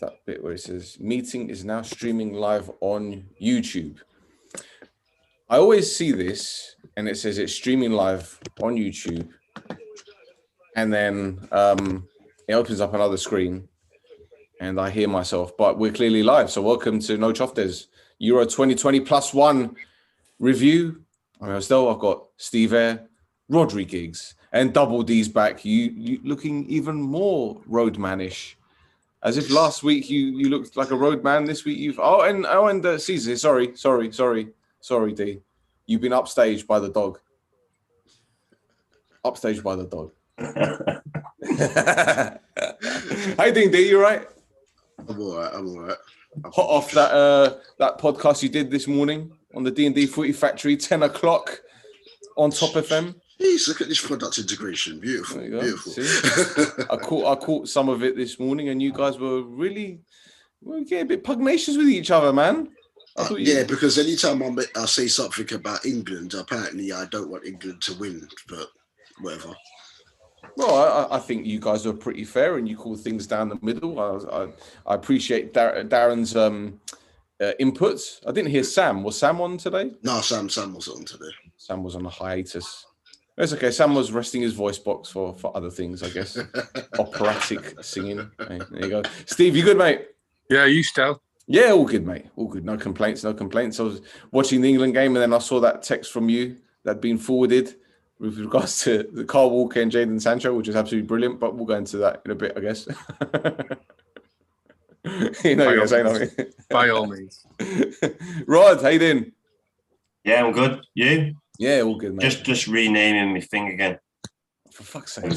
that bit where it says meeting is now streaming live on YouTube. I always see this and it says it's streaming live on YouTube, and then it opens up another screen and I hear myself, but we're clearly live. So welcome to No Choftes Euro 2020+1 review. I'm Stel. I've got Steve Eyre, Rhodri Giggs, and Dubul Dee's back. You looking even more roadmanish, as if last week you looked like a roadman. This week you've and Caesar. Sorry, D. You've been upstaged by the dog. Upstaged by the dog. How you doing, D? You right? I'm all right. Hot off that podcast you did this morning on the D&D Footy Factory, 10 o'clock on Top FM. Jeez, look at this product integration. Beautiful. I caught some of it this morning, and you guys were getting a bit pugnacious with each other, man. Because anytime I say something about England, apparently I don't want England to win, but whatever. Well, I think you guys are pretty fair, and you call things down the middle. I appreciate Darren's inputs. I didn't hear Sam. Was Sam on today? No, Sam was on today. Sam was on a hiatus. It's okay. Sam was resting his voice box for other things, I guess. Operatic singing. Hey, there you go. Steve, you good, mate? Yeah, you Stel? Yeah, all good, mate. All good. No complaints. I was watching the England game, and then I saw that text from you that had been forwarded with regards to the Kyle Walker and Jadon Sancho, which is absolutely brilliant, but we'll go into that in a bit, I guess. You're going to say nothing. By all means. Rod, how you doing? Yeah, I'm good. You? Yeah, all good, mate. Just renaming my thing again. For fuck's sake.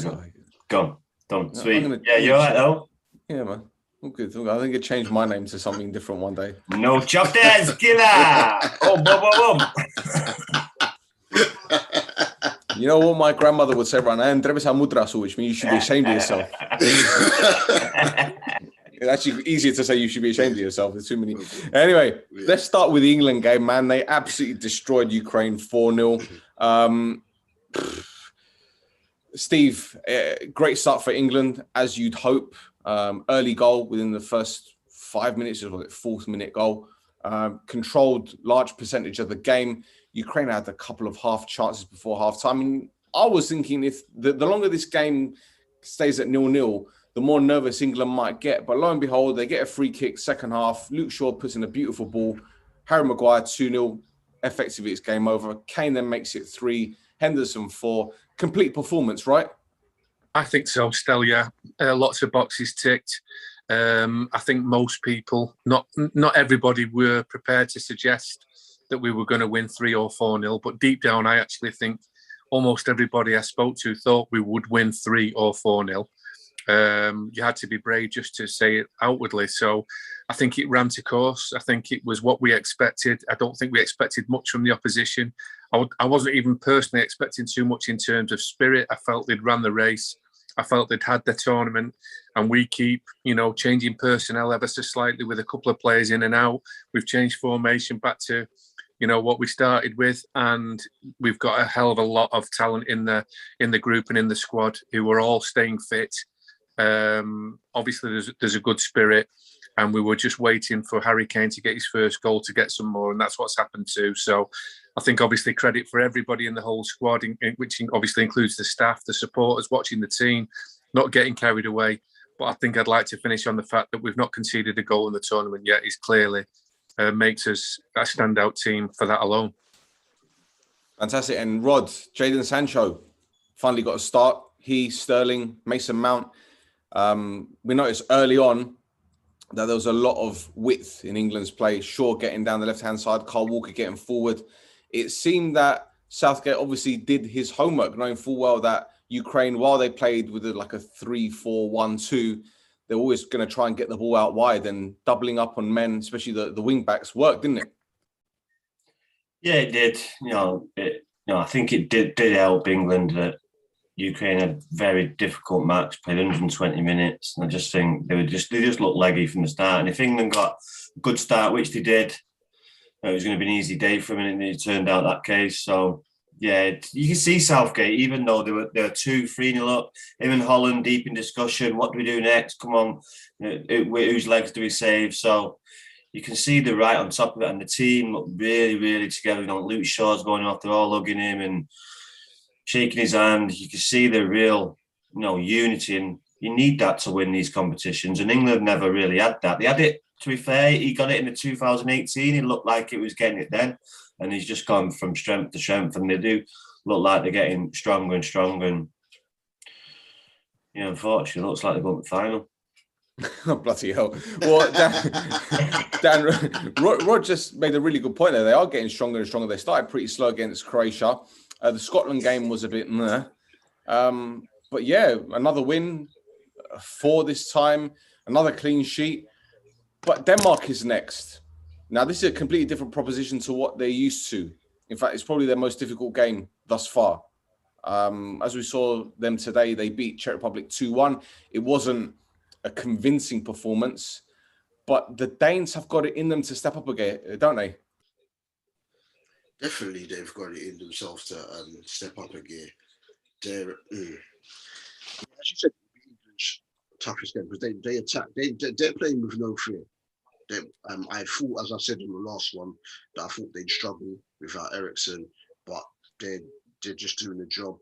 Gone. Done. No, sweet. Yeah, you all right, though? Yeah, man. All good. I think I changed my name to something different one day. No Choftes, killer! Oh, boom. You know what my grandmother would say right now? Which means you should be ashamed of yourself. It's actually easier to say you should be ashamed of yourself. There's too many. Anyway, let's start with the England game, man. They absolutely destroyed Ukraine 4-0. Steve, great start for England, as you'd hope. Early goal within the first 5 minutes, it was fourth minute goal. Controlled large percentage of the game. Ukraine had a couple of half chances before half time. I mean, I was thinking if the longer this game stays at 0-0, the more nervous England might get. But lo and behold, they get a free kick second half. Luke Shaw puts in a beautiful ball. Harry Maguire 2-0. Effectively, it's game over. Kane then makes it 3. Henderson 4. Complete performance, right? I think so, Stel, yeah. Lots of boxes ticked. I think most people, not everybody, were prepared to suggest that we were going to win 3 or 4-0. But deep down, I actually think almost everybody I spoke to thought we would win 3 or 4-0. You had to be brave just to say it outwardly. So I think it ran to course. I think it was what we expected. I don't think we expected much from the opposition. I wasn't even personally expecting too much in terms of spirit. I felt they'd ran the race. I felt they'd had the tournament, and we keep, changing personnel ever so slightly with a couple of players in and out. We've changed formation back to, what we started with, and we've got a hell of a lot of talent in the group and in the squad who are all staying fit. Obviously, there's a good spirit, and we were just waiting for Harry Kane to get his first goal to get some more, and that's what's happened too. So I think obviously credit for everybody in the whole squad, which obviously includes the staff, the supporters, watching the team, not getting carried away. But I think I'd like to finish on the fact that we've not conceded a goal in the tournament yet. It clearly makes us a standout team for that alone. Fantastic. And Rod, Jadon Sancho finally got a start. He, Sterling, Mason Mount. We noticed early on that there was a lot of width in England's play. Shaw getting down the left-hand side, Kyle Walker getting forward. It seemed that Southgate obviously did his homework, knowing full well that Ukraine, while they played with a 3-4-1-2, they're always going to try and get the ball out wide, and doubling up on men, especially the wing backs, worked, didn't it? Yeah, it did. I think it did help England that Ukraine had a very difficult match, played 120 minutes, and I just think they just looked leggy from the start. And if England got a good start, which they did, it was going to be an easy day for them, and it turned out that case. So Yeah, you can see Southgate, even though they were 2-3-0 up, him and Holland deep in discussion. What do we do next? Come on, whose legs do we save? So you can see they're right on top of it, and the team look really, really together. You know, Luke Shaw's going off, they're all hugging him and shaking his hand. You can see the real, unity, and you need that to win these competitions. And England never really had that. They had it, to be fair, he got it in the 2018. It looked like it was getting it then. And he's just gone from strength to strength. And they do look like they're getting stronger and stronger. And, unfortunately, it looks like they're going to the final. Oh, bloody hell. Well, Dan Rod just made a really good point there. They are getting stronger and stronger. They started pretty slow against Croatia. The Scotland game was a bit meh. But yeah, another win for this time, another clean sheet. But Denmark is next. Now, this is a completely different proposition to what they're used to. In fact, it's probably their most difficult game thus far. As we saw them today, they beat Czech Republic 2-1. It wasn't a convincing performance, but the Danes have got it in them to step up again, don't they? Definitely, they've got it in themselves to step up again. They're, as you said, England's toughest game because they attack. They're playing with no fear. I thought, as I said in the last one, that I thought they'd struggle without Eriksson, but they're just doing the job.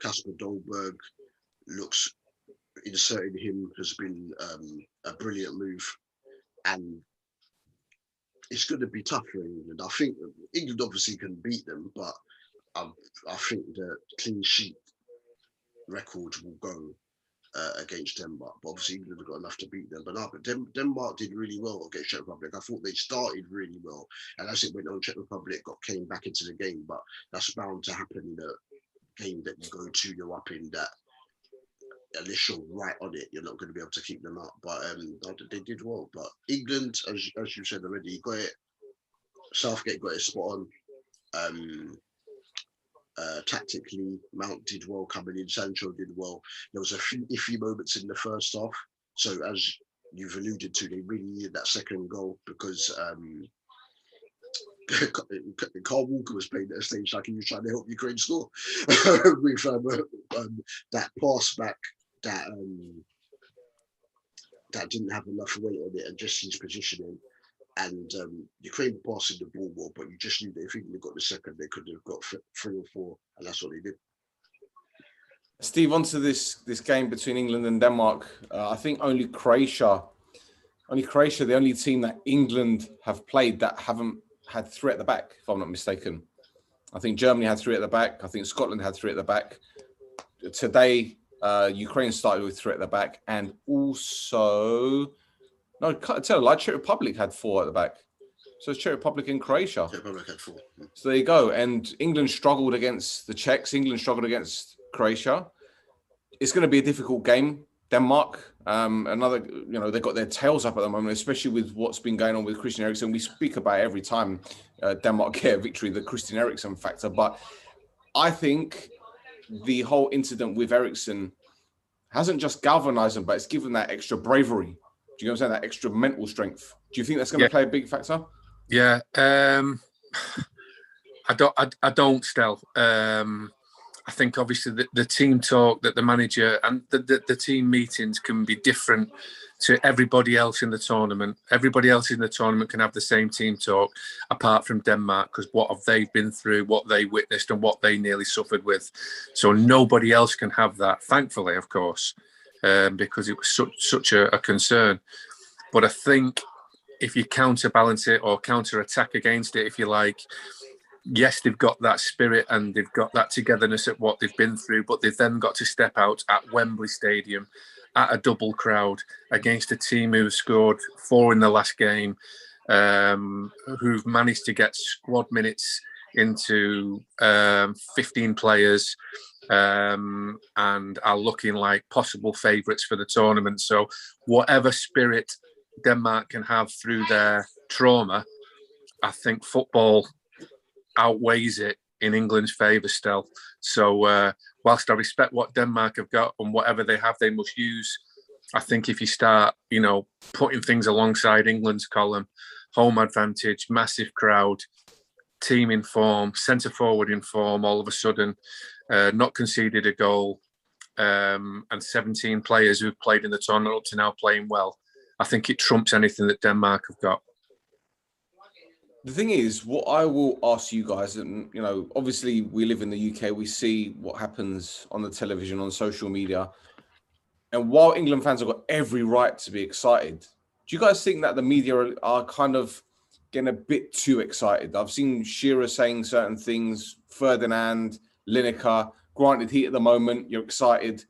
Kasper Dolberg looks, inserting him has been a brilliant move, and it's going to be tough for England. I think England obviously can beat them, but I think the clean sheet record will go against Denmark. But obviously England have got enough to beat them. But Denmark did really well against Czech Republic. I thought they started really well, and as it went on, Czech Republic came back into the game. But that's bound to happen in a game that you go 2-0 up in, that unless you're right on it, you're not going to be able to keep them up. But they did well. But England, as you said already, got it. Southgate got it spot on. Tactically, Mount did well coming in. Sancho did well. There was a few iffy moments in the first half. So as you've alluded to, they really needed that second goal because Carl Walker was playing at a stage like he was trying to help Ukraine score with that pass back that didn't have enough weight on it, and just his positioning. And Ukraine passing the ball more, but you just knew that if England got the second, they could have got 3 or 4, and that's what they did. Steve, onto this game between England and Denmark. I think only Croatia, the only team that England have played that haven't had 3 at the back, if I'm not mistaken. I think Germany had 3 at the back. I think Scotland had 3 at the back. Today, Ukraine started with 3 at the back, and also... No, tell a lie. Czech Republic had 4 at the back. So it's Czech Republic and Croatia. Czech Republic had 4. So there you go. And England struggled against the Czechs. England struggled against Croatia. It's going to be a difficult game. Denmark, they've got their tails up at the moment, especially with what's been going on with Christian Eriksen. We speak about it every time Denmark get a victory, the Christian Eriksen factor. But I think the whole incident with Eriksen hasn't just galvanized them, but it's given that extra bravery. Do you know what I'm saying? That extra mental strength. Do you think that's going to play a big factor? Yeah. I don't, Stel. I think obviously the team talk that the manager and the team meetings can be different to everybody else in the tournament. Everybody else in the tournament can have the same team talk, apart from Denmark, because what have they been through, what they witnessed, and what they nearly suffered with. So nobody else can have that, thankfully, of course. Because it was such a concern. But I think if you counterbalance it or counter-attack against it, if you like, yes, they've got that spirit and they've got that togetherness at what they've been through, but they've then got to step out at Wembley Stadium at a double crowd against a team who scored 4 in the last game, who've managed to get squad minutes into 15 players, and are looking like possible favourites for the tournament. So whatever spirit Denmark can have through their trauma, I think football outweighs it in England's favour still. So whilst I respect what Denmark have got and whatever they have they must use, I think if you start, putting things alongside England's column, home advantage, massive crowd, team in form, centre forward in form, all of a sudden, not conceded a goal, and 17 players who've played in the tournament up to now playing well, I think it trumps anything that Denmark have got. The thing is, what I will ask you guys, and obviously we live in the UK, we see what happens on the television, on social media. And while England fans have got every right to be excited, do you guys think that the media are kind of getting a bit too excited? I've seen Shearer saying certain things, Ferdinand, Lineker. Granted, he at the moment, you're excited,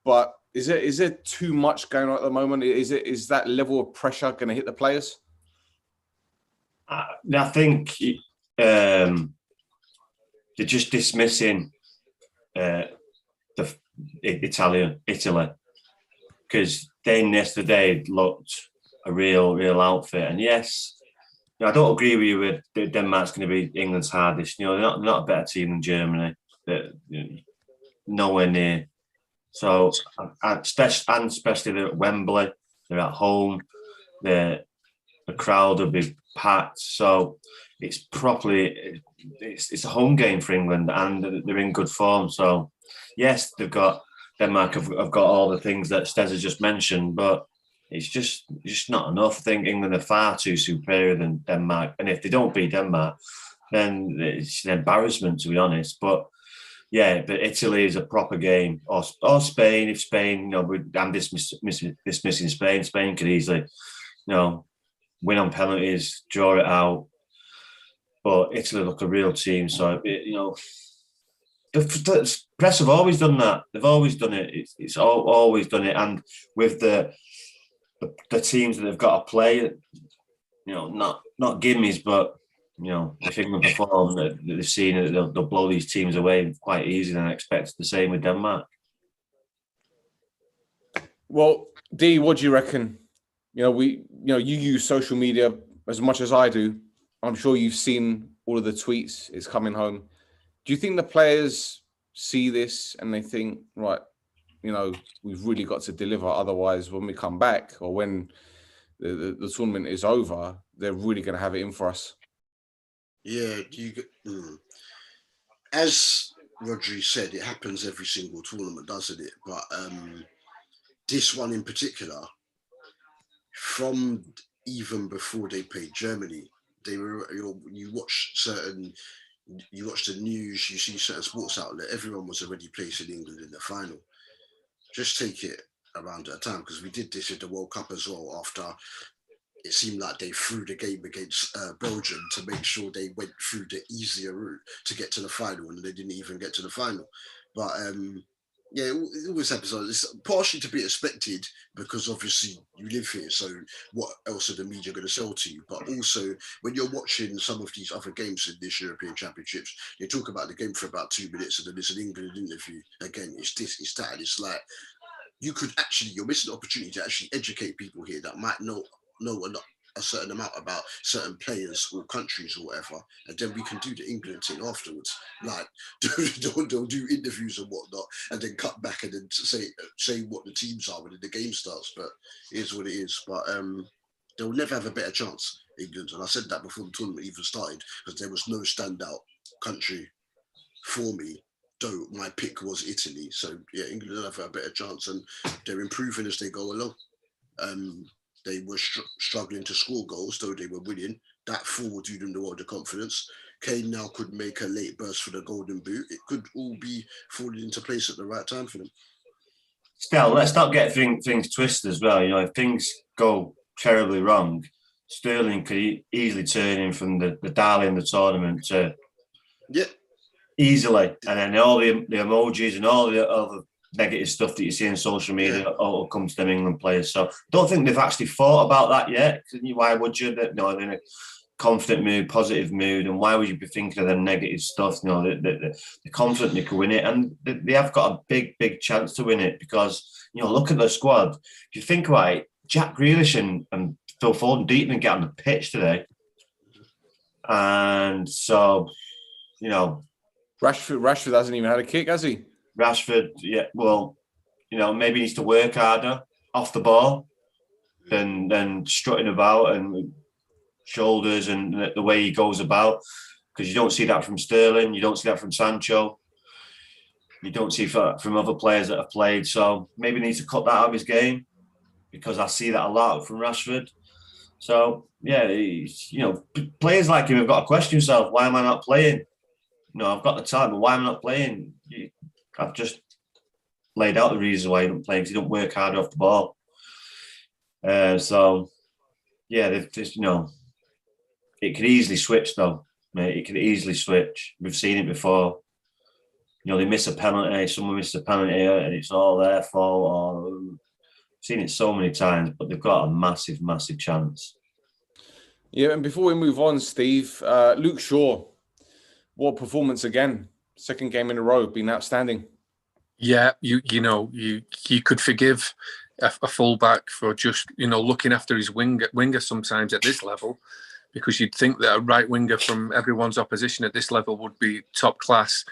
but is there too much going on at the moment? Is that level of pressure going to hit the players? I think they're just dismissing Italy, because they yesterday looked a real outfit. And yes, I don't agree with you with Denmark's going to be England's hardest. They're not a better team than Germany. They're nowhere near. So, especially they're at Wembley, they're at home, the crowd will be packed. So it's a home game for England, and they're in good form. So yes, Denmark have got all the things that Stez has just mentioned, but it's just not enough. I think England are far too superior than Denmark, and if they don't beat Denmark, then it's an embarrassment, to be honest. But yeah, but Italy is a proper game, or Spain. If Spain, I'm dismissing Spain. Spain could easily, win on penalties, draw it out. But Italy look a real team, so the press have always done that. They've always done it. It's always done it, and with the teams that they've got to play, not gimmies, but if England perform, they've seen it, they'll blow these teams away quite easily, and I expect the same with Denmark. Well, Dee, what do you reckon? You use social media as much as I do. I'm sure you've seen all of the tweets. It's coming home. Do you think the players see this and they think, right, we've really got to deliver. Otherwise, when we come back or when the tournament is over, they're really going to have it in for us? Yeah, as Rhodri said, it happens every single tournament, doesn't it? But this one in particular, from even before they played Germany, they were you watch the news, you see certain sports outlet, everyone was already placing England in the final. Just take it around that time, because we did this at the World Cup as well. After it seemed like they threw the game against Belgium to make sure they went through the easier route to get to the final, and they didn't even get to the final. But yeah, it always happens. It's partially to be expected, because obviously you live here, so what else are the media going to sell to you? But also, when you're watching some of these other games in this European Championships, they talk about the game for about 2 minutes, and then there's an England interview. Again, it's this, it's that, and it's like, you're missing the opportunity to actually educate people here that might know a certain amount about certain players or countries or whatever, and then we can do the England thing afterwards. Like, don't do interviews and whatnot, and then cut back and then say what the teams are when the game starts. But it is what it is. But they'll never have a better chance, England. And I said that before the tournament even started, because there was no standout country for me, though my pick was Italy. So yeah, England will have a better chance, and they're improving as they go along. They were struggling to score goals, though they were winning. That fall will do them the world of confidence. Kane now could make a late burst for the Golden Boot. It could all be falling into place at the right time for them. Stel, let's not get things twisted as well. If things go terribly wrong, Sterling could easily turn in from the darling of the tournament to easily, and then all the emojis and all the other negative stuff that you see on social media all come to them England players. So don't think they've actually thought about that yet. Why would you? They're in a confident mood, positive mood, and why would you be thinking of them negative stuff? They're confident they could win it, and they have got a big chance to win it, because look at the squad. If you think about it, Jack Grealish and Phil Foden didn't even get on the pitch today, and so Rashford hasn't even had a kick, has he? Rashford, yeah, well, maybe he needs to work harder off the ball than strutting about and shoulders and the way he goes about. because you don't see that from Sterling, you don't see that from Sancho, you don't see from other players that have played. So maybe he needs to cut that out of his game, because I see that a lot from Rashford. So yeah, players like him have got to question themselves: why am I not playing? I've got the time, but why am I not playing? I've just laid out the reasons why he don't play, because he don't work hard off the ball. So yeah, they've just it could easily switch though, mate. It could easily switch. We've seen it before. They miss a penalty, someone misses a penalty, and it's all their fault. Or seen it so many times, but they've got a massive, massive chance. Yeah, and before we move on, Steve, Luke Shaw, what performance again? Second game in a row, been outstanding. Yeah, you could forgive a fullback for just looking after his winger sometimes at this level, because you'd think that a right winger from everyone's opposition at this level would be top class.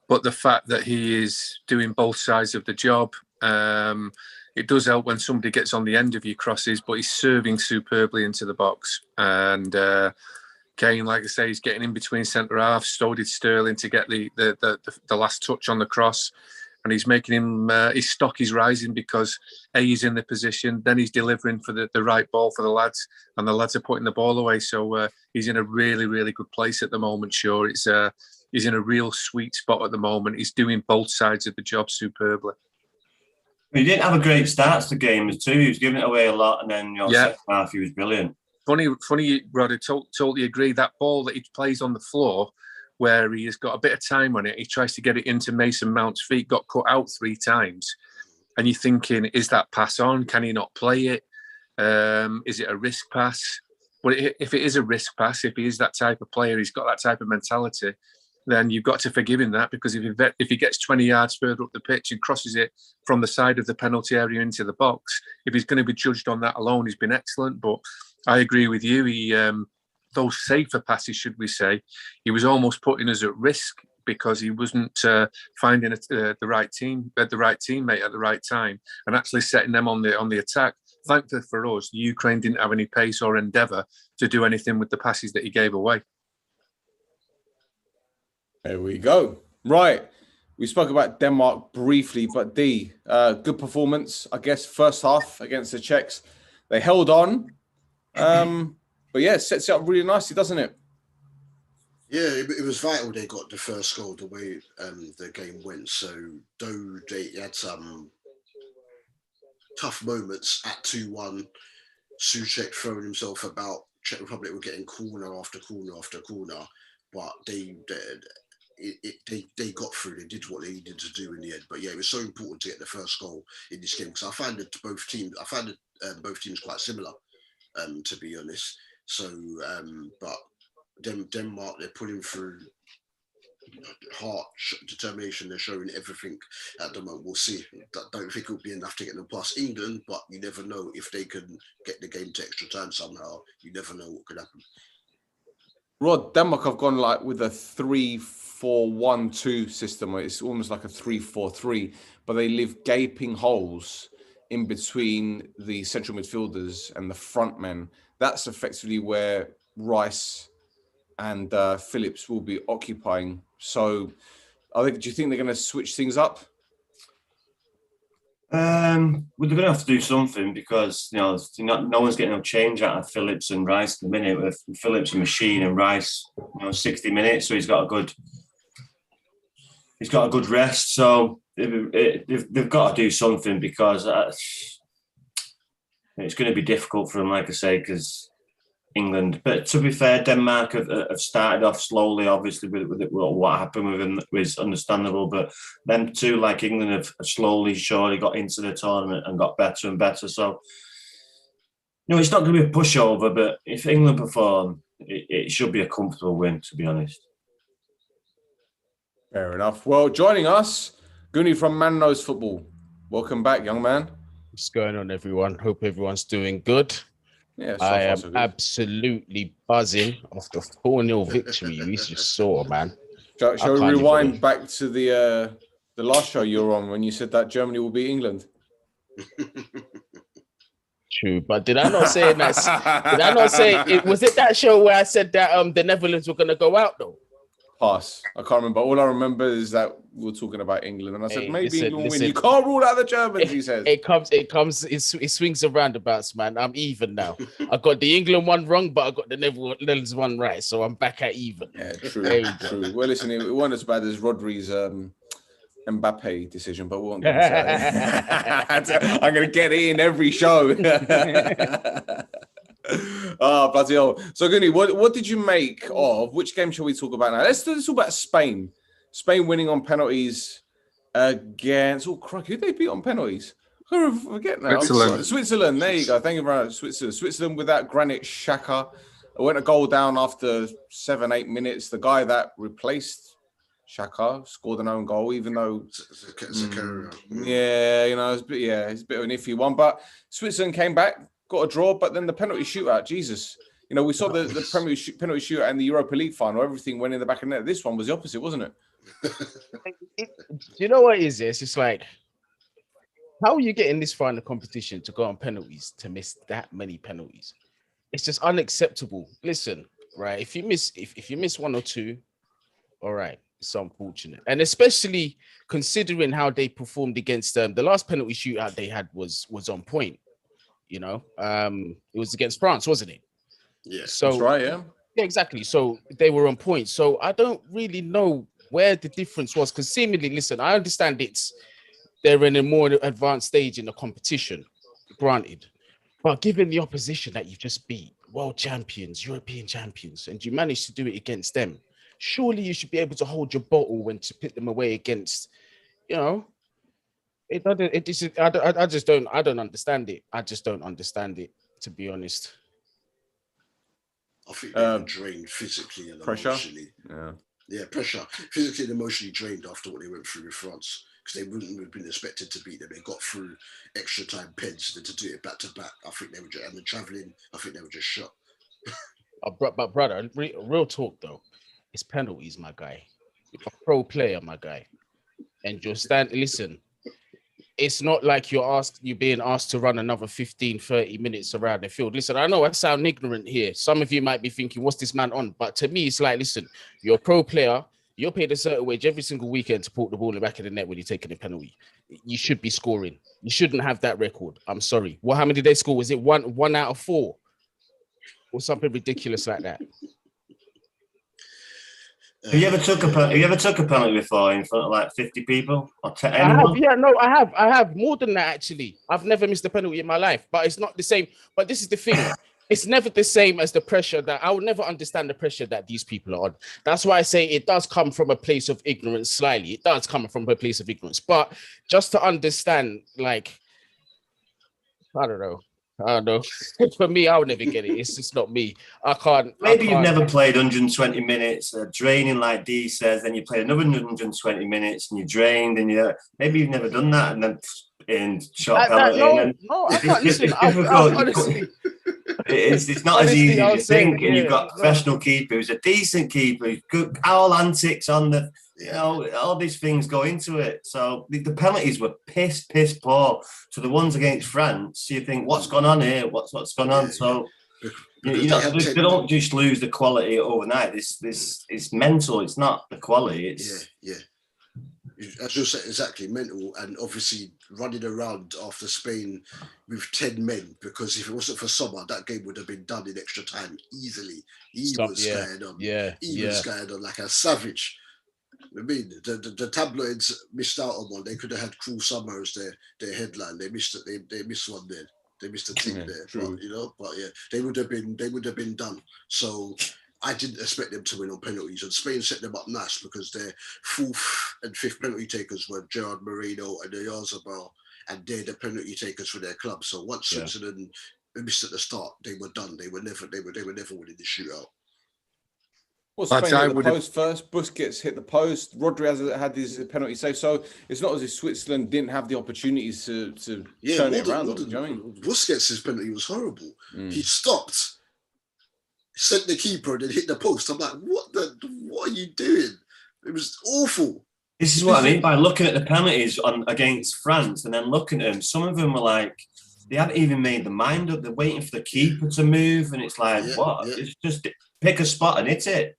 But the fact that he is doing both sides of the job, it does help when somebody gets on the end of your crosses, but he's serving superbly into the box. And Kane, like I say, he's getting in between centre halves. So did Sterling to get the last touch on the cross. And he's making him, his stock is rising, because he's in the position, then he's delivering for the right ball for the lads, and the lads are putting the ball away. So he's in a really, really good place at the moment, sure. He's in a real sweet spot at the moment. He's doing both sides of the job superbly. He didn't have a great start to the game too. He was giving it away a lot, and then second half he was brilliant. Funny, Rod, I totally agree. That ball that he plays on the floor, where he has got a bit of time on it, he tries to get it into Mason Mount's feet, got cut out 3 times. And you're thinking, is that pass on? Can he not play it? Is it a risk pass? Well, if it is a risk pass, if he is that type of player, he's got that type of mentality, then you've got to forgive him that, because if he gets 20 yards further up the pitch and crosses it from the side of the penalty area into the box, if he's going to be judged on that alone, he's been excellent. But I agree with you. He those safer passes, should we say, he was almost putting us at risk, because he wasn't finding the right teammate at the right time and actually setting them on the attack. Thankfully for us, Ukraine didn't have any pace or endeavour to do anything with the passes that he gave away. There we go. Right. We spoke about Denmark briefly, but D, good performance, I guess, first half against the Czechs. They held on. But yeah, it sets it up really nicely, doesn't it? Yeah, it was vital they got the first goal the way the game went. So though they had some tough moments at 2-1, Souček throwing himself about, Czech Republic were getting corner after corner after corner, but they got through. They did what they needed to do in the end. But yeah, it was so important to get the first goal in this game, because I found both teams quite similar, to be honest. So, but Denmark, they're pulling through, heart, determination. They're showing everything at the moment. We'll see. I don't think it'll be enough to get them past England, but you never know if they can get the game to extra time somehow. You never know what could happen. Rod, Denmark have gone like with a 3-4-1-2 system. It's almost like a 3-4-3, but they leave gaping holes in between the central midfielders and the front men. That's effectively where Rice and Phillips will be occupying. So, do you think they're going to switch things up? Well, they're going to have to do something, because no one's getting no change out of Phillips and Rice at the minute. With Phillips a machine and Rice, 60 minutes, so he's got a good rest. So they've got to do something, because it's going to be difficult for them, like I say, because England. But to be fair, Denmark have started off slowly. Obviously, with what happened with them was understandable. But them too, like England, have slowly, surely got into the tournament and got better and better. So, it's not going to be a pushover. But if England perform, it should be a comfortable win, to be honest. Fair enough. Well, joining us, Guni from Man Knows Football. Welcome back, young man. What's going on, everyone? Hope everyone's doing good. Yeah, I am absolutely buzzing off the 4-0 victory we just saw, man. Shall we rewind back to the last show you were on when you said that Germany will beat England? True, but did I not say that? Did I not say it? Was it that show where I said that the Netherlands were going to go out though? Pass. I can't remember. All I remember is that we were talking about England, and I said maybe listen, England win. You can't rule out the Germans. He says it swings and roundabouts, man. I'm even now. I got the England one wrong, but I got the Netherlands one right, so I'm back at even. Yeah, true. True. Well, listen, it wasn't as bad as Rodri's Mbappe decision, but we won't get into that. I'm going to get it in every show. Oh, bloody hell. So, Guni, what did you make of, which game shall we talk about now? Let's talk about Spain. Spain winning on penalties against, crikey, who they beat on penalties? I forget now. Switzerland, there you go. Thank you very much. Switzerland without Granit Xhaka. I went a goal down after 7-8 minutes. The guy that replaced Xhaka scored an own goal, even though it's a bit of an iffy one. But Switzerland came back, got a draw, but then the penalty shootout, Jesus. We saw the penalty shootout in the Europa League final. Everything went in the back of the net. This one was the opposite, wasn't it? You know what it is? It's just like, how are you getting this far in the competition to go on penalties, to miss that many penalties? It's just unacceptable. Listen, right? If you miss one or two, all right, it's unfortunate, and especially considering how they performed against them. The last penalty shootout they had was on point. It was against France, wasn't it? Yeah, so that's right. Yeah, exactly. So they were on point. So I don't really know where the difference was, because seemingly, listen, I understand they're in a more advanced stage in the competition, granted, but given the opposition that you've just beat, world champions, European champions, and you managed to do it against them, surely you should be able to hold your bottle when to put them away against, I don't understand it. I just don't understand it, to be honest. I think they were drained physically and emotionally. Yeah, pressure. Physically and emotionally drained after what they went through with France, because they wouldn't have been expected to beat them. They got through extra time pens, then to do it back to back. I think they were just, and the travelling, I think they were just shot. But brother, real talk though, it's penalties, my guy. You're a pro player, my guy, and listen. It's not like you're being asked to run another 15, 30 minutes around the field. Listen, I know I sound ignorant here. Some of you might be thinking, what's this man on? But to me, it's like, listen, you're a pro player. You're paid a certain wage every single weekend to put the ball in the back of the net when you're taking a penalty. You should be scoring. You shouldn't have that record. I'm sorry. How many did they score? Was it one out of 4? Or something ridiculous like that? Have you ever took a penalty before in front of like 50 people? Or I have more than that, actually. I've never missed a penalty in my life, but it's not the same. But this is the thing. It's never the same as the pressure that I will never understand the pressure that these people are on. That's why I say it does come from a place of ignorance slightly. It does come from a place of ignorance. But just to understand, like, I don't know. For me, I'll never get it. It's just not me. I can't. You've never played 120 minutes, draining like Dee says, then you play another 120 minutes and you're drained, and maybe you've never done that, and then in shot penalty. No, I can't. Listen, honestly, it's not as easy as you think, and you've got a professional keeper who's a decent keeper, who's good, all antics on the. All these things go into it. So the penalties were piss poor. So the ones against France, you think, what's gone on here? What's gone on? So they don't just lose the quality overnight. It's mental. It's not the quality. It's as you said, exactly mental, and obviously running around after Spain with 10 men, because if it wasn't for Sommer, that game would have been done in extra time easily. He was scared on. He was scared on like a savage. I mean, the tabloids missed out on one. They could have had Cruel Summer as their headline. They missed it. They missed one there. They missed a thing there. But they would have been done. So I didn't expect them to win on penalties. And Spain set them up nice, because their 4th and 5th penalty takers were Gerard Moreno and Oyarzabal, and they're the penalty takers for their club. So once Switzerland missed at the start, they were done. They were never winning the shootout. Well, Spain hit the post first. Busquets hit the post. Rodri had his penalty save. So it's not as if Switzerland didn't have the opportunities to turn it around. Do you know what I mean? Busquets' penalty was horrible. He stopped, sent the keeper, and then hit the post. I'm like, what are you doing? It was awful. This is what I mean by looking at the penalties against France, and then looking at them. Some of them were like they haven't even made the mind up. They're waiting for the keeper to move, and it's like, what? Yeah. It's just pick a spot and hit it.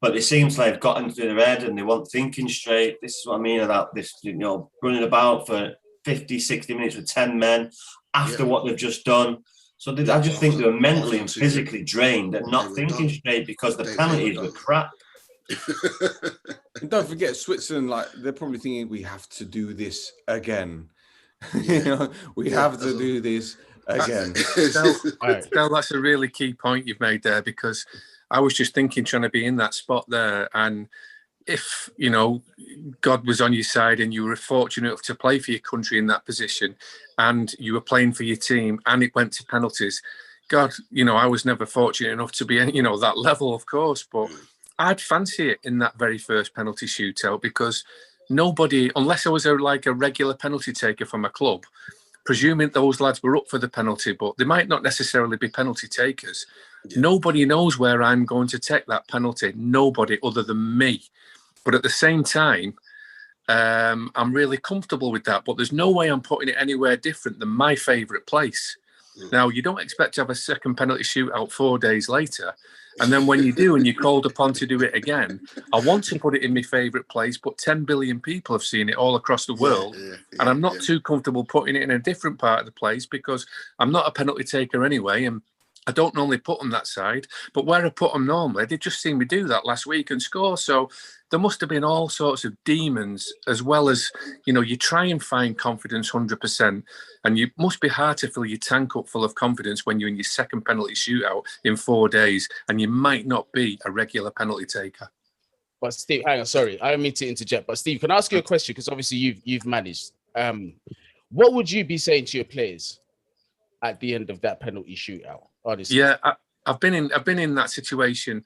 But it seems like they've got into their head and they want thinking straight. This is what I mean about this, running about for 50, 60 minutes with 10 men after what they've just done. So I just think they were mentally and physically drained and not thinking straight because the penalties were crap. And don't forget Switzerland, like they're probably thinking we have to do this again. We have to do this again. Stel, that's a really key point you've made there, because I was just thinking, trying to be in that spot there, and if God was on your side and you were fortunate enough to play for your country in that position, and you were playing for your team, and it went to penalties. God, I was never fortunate enough to be, that level, of course, but I'd fancy it in that very first penalty shootout, because nobody, unless I was a regular penalty taker from a club, presuming those lads were up for the penalty, but they might not necessarily be penalty takers. Yeah. Nobody knows where I'm going to take that penalty. Nobody other than me. But at the same time, I'm really comfortable with that. But there's no way I'm putting it anywhere different than my favourite place. Now, you don't expect to have a second penalty shootout 4 days later. And then when you do and you're called upon to do it again, I want to put it in my favourite place, but 10 billion people have seen it all across the world. And I'm not too comfortable putting it in a different part of the place, because I'm not a penalty taker anyway. And I don't normally put them that side. But where I put them normally, they just seen me do that last week and score. So there must have been all sorts of demons, as well as, you try and find confidence 100%. And you must be hard to fill your tank up full of confidence when you're in your second penalty shootout in 4 days, and you might not be a regular penalty taker. But Steve, hang on, sorry, I don't mean to interject. But Steve, can I ask you a question? Because obviously you've managed. What would you be saying to your players at the end of that penalty shootout? Honestly. Yeah, I've been in that situation,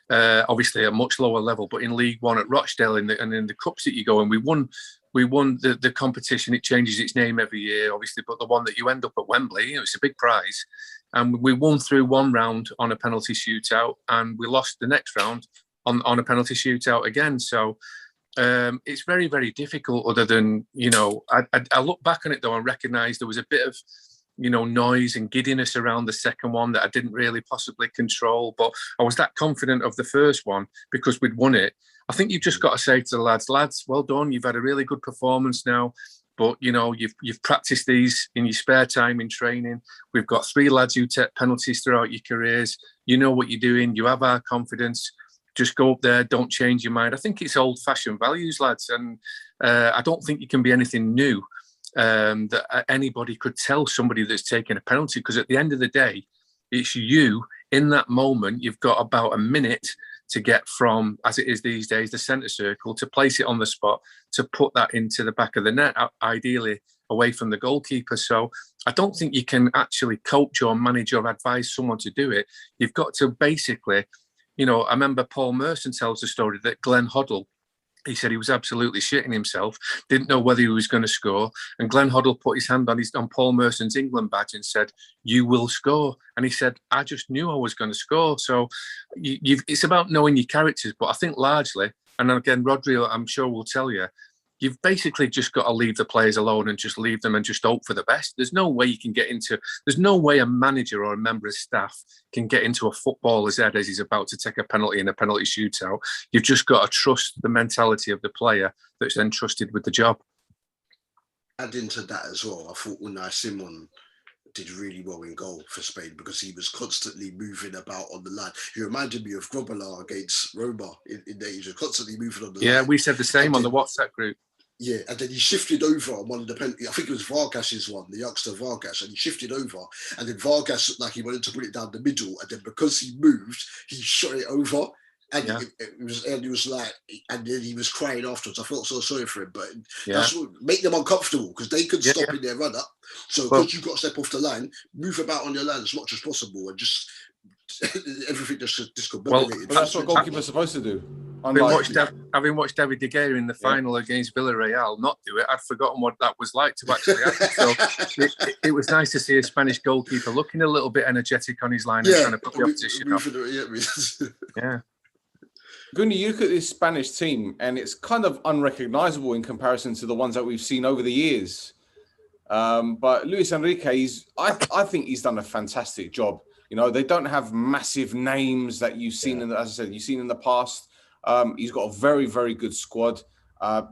obviously at a much lower level, but in League One at Rochdale and in the cups that you go in, we won the competition. It changes its name every year, obviously, but the one that you end up at Wembley, it's a big prize. And we won through one round on a penalty shootout, and we lost the next round on a penalty shootout again. So it's very, very difficult. Other than I look back on it though and recognise there was a bit of noise and giddiness around the second one that I didn't really possibly control. But I was that confident of the first one because we'd won it. I think you've just got to say to the lads, well done. You've had a really good performance now, but you've practiced these in your spare time in training. We've got 3 lads who take penalties throughout your careers. You know what you're doing. You have our confidence. Just go up there. Don't change your mind. I think it's old-fashioned values, lads, and I don't think you can be anything new. That anybody could tell somebody that's taking a penalty, because at the end of the day, it's you in that moment. You've got about a minute to get from, as it is these days, the centre circle, to place it on the spot, to put that into the back of the net, ideally away from the goalkeeper. So I don't think you can actually coach or manage or advise someone to do it. You've got to basically, I remember Paul Merson tells the story that Glenn Hoddle, he said he was absolutely shitting himself, didn't know whether he was going to score. And Glenn Hoddle put his hand on Paul Merson's England badge and said, "You will score." And he said, "I just knew I was going to score." So it's about knowing your characters. But I think largely, and again, Rhodri, I'm sure will tell you, you've basically just got to leave the players alone and just leave them and just hope for the best. There's no way there's no way a manager or a member of staff can get into a footballer's head as he's about to take a penalty in a penalty shootout. You've just got to trust the mentality of the player that's entrusted with the job. Adding to that as well, I thought Unai Simon did really well in goal for Spain because he was constantly moving about on the line. He reminded me of Grobbelaar against Roma in the age of constantly moving on the line. Yeah, we said the same on the WhatsApp group. Yeah, and then he shifted over on one of the penalty. I think it was Vargas's one, the youngster Vargas, and he shifted over, and then Vargas looked like he wanted to put it down the middle, and then because he moved, he shot it over, and it was like, and then he was crying afterwards. I felt so sorry for him, but that's what make them uncomfortable because they could stop in their run up. So because you've got to step off the line, move about on your line as much as possible, and just everything just discombobulated. Well, that's what goalkeeper's supposed to do. Having watched David De Gea in the final against Villarreal not do it, I'd forgotten what that was like to actually happen. So it was nice to see a Spanish goalkeeper looking a little bit energetic on his line and trying to put the opposition off. Yeah. Guni, you look at this Spanish team and it's kind of unrecognisable in comparison to the ones that we've seen over the years. But Luis Enrique, I think he's done a fantastic job. You know, they don't have massive names that you've seen, as I said, you've seen in the past. He's got a very, very good squad.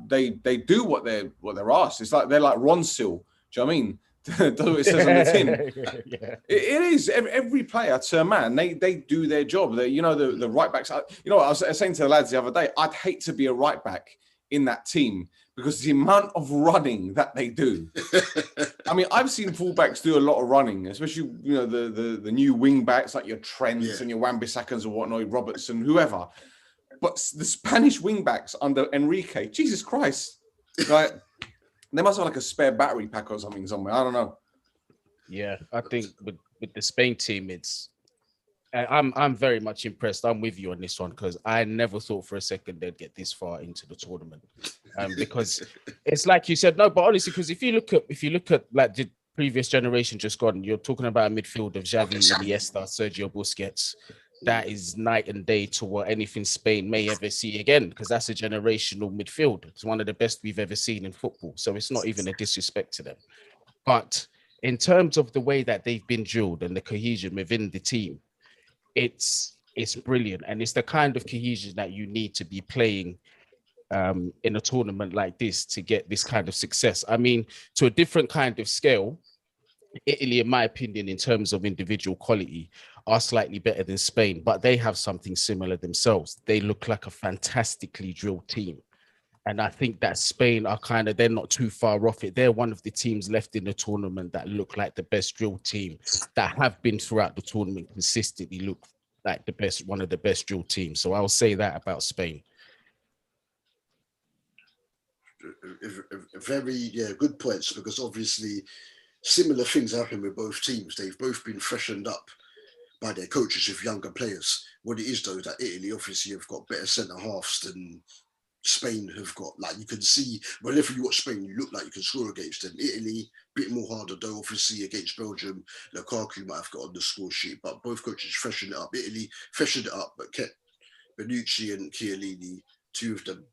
They do what they're asked. It's like they're like Ronsil. Do you know what I mean? That's what it says on the tin. Yeah. It is every player to a man. They do their job. The right backs. I was saying to the lads the other day, I'd hate to be a right back in that team because the amount of running that they do. I mean, I've seen fullbacks do a lot of running, especially the new wing backs like your Trents and your Wan-Bissaka's or whatnot, Robertson, whoever. But the Spanish wing backs under Enrique, Jesus Christ, like. They must have like a spare battery pack or something somewhere. I don't know. Yeah, I think with the Spain team, I'm very much impressed. I'm with you on this one because I never thought for a second they'd get this far into the tournament. Because it's like you said, no, but honestly, because if you look at like the previous generation just gone, you're talking about a midfield of Xavi, Iniesta, Sergio Busquets. That is night and day to what anything Spain may ever see again, because that's a generational midfield. It's one of the best we've ever seen in football. So it's not even a disrespect to them. But in terms of the way that they've been drilled and the cohesion within the team, it's brilliant. And it's the kind of cohesion that you need to be playing in a tournament like this to get this kind of success. I mean, to a different kind of scale, Italy, in my opinion, in terms of individual quality, are slightly better than Spain, but they have something similar themselves. They look like a fantastically drilled team. And I think that Spain are they're not too far off it. They're one of the teams left in the tournament that look like the best drilled team, that have been throughout the tournament consistently look like one of the best drilled teams. So I'll say that about Spain. Very good points, because obviously similar things happen with both teams. They've both been freshened up by their coaches with younger players. What it is though, that Italy obviously have got better centre halves than Spain have got. Like, you can see whenever you watch Spain, you look like you can score against them. Italy, a bit more harder though. Obviously against Belgium, Lukaku might have got on the score sheet, but both coaches freshened it up. Italy freshened it up, but kept Bonucci and Chiellini, two of the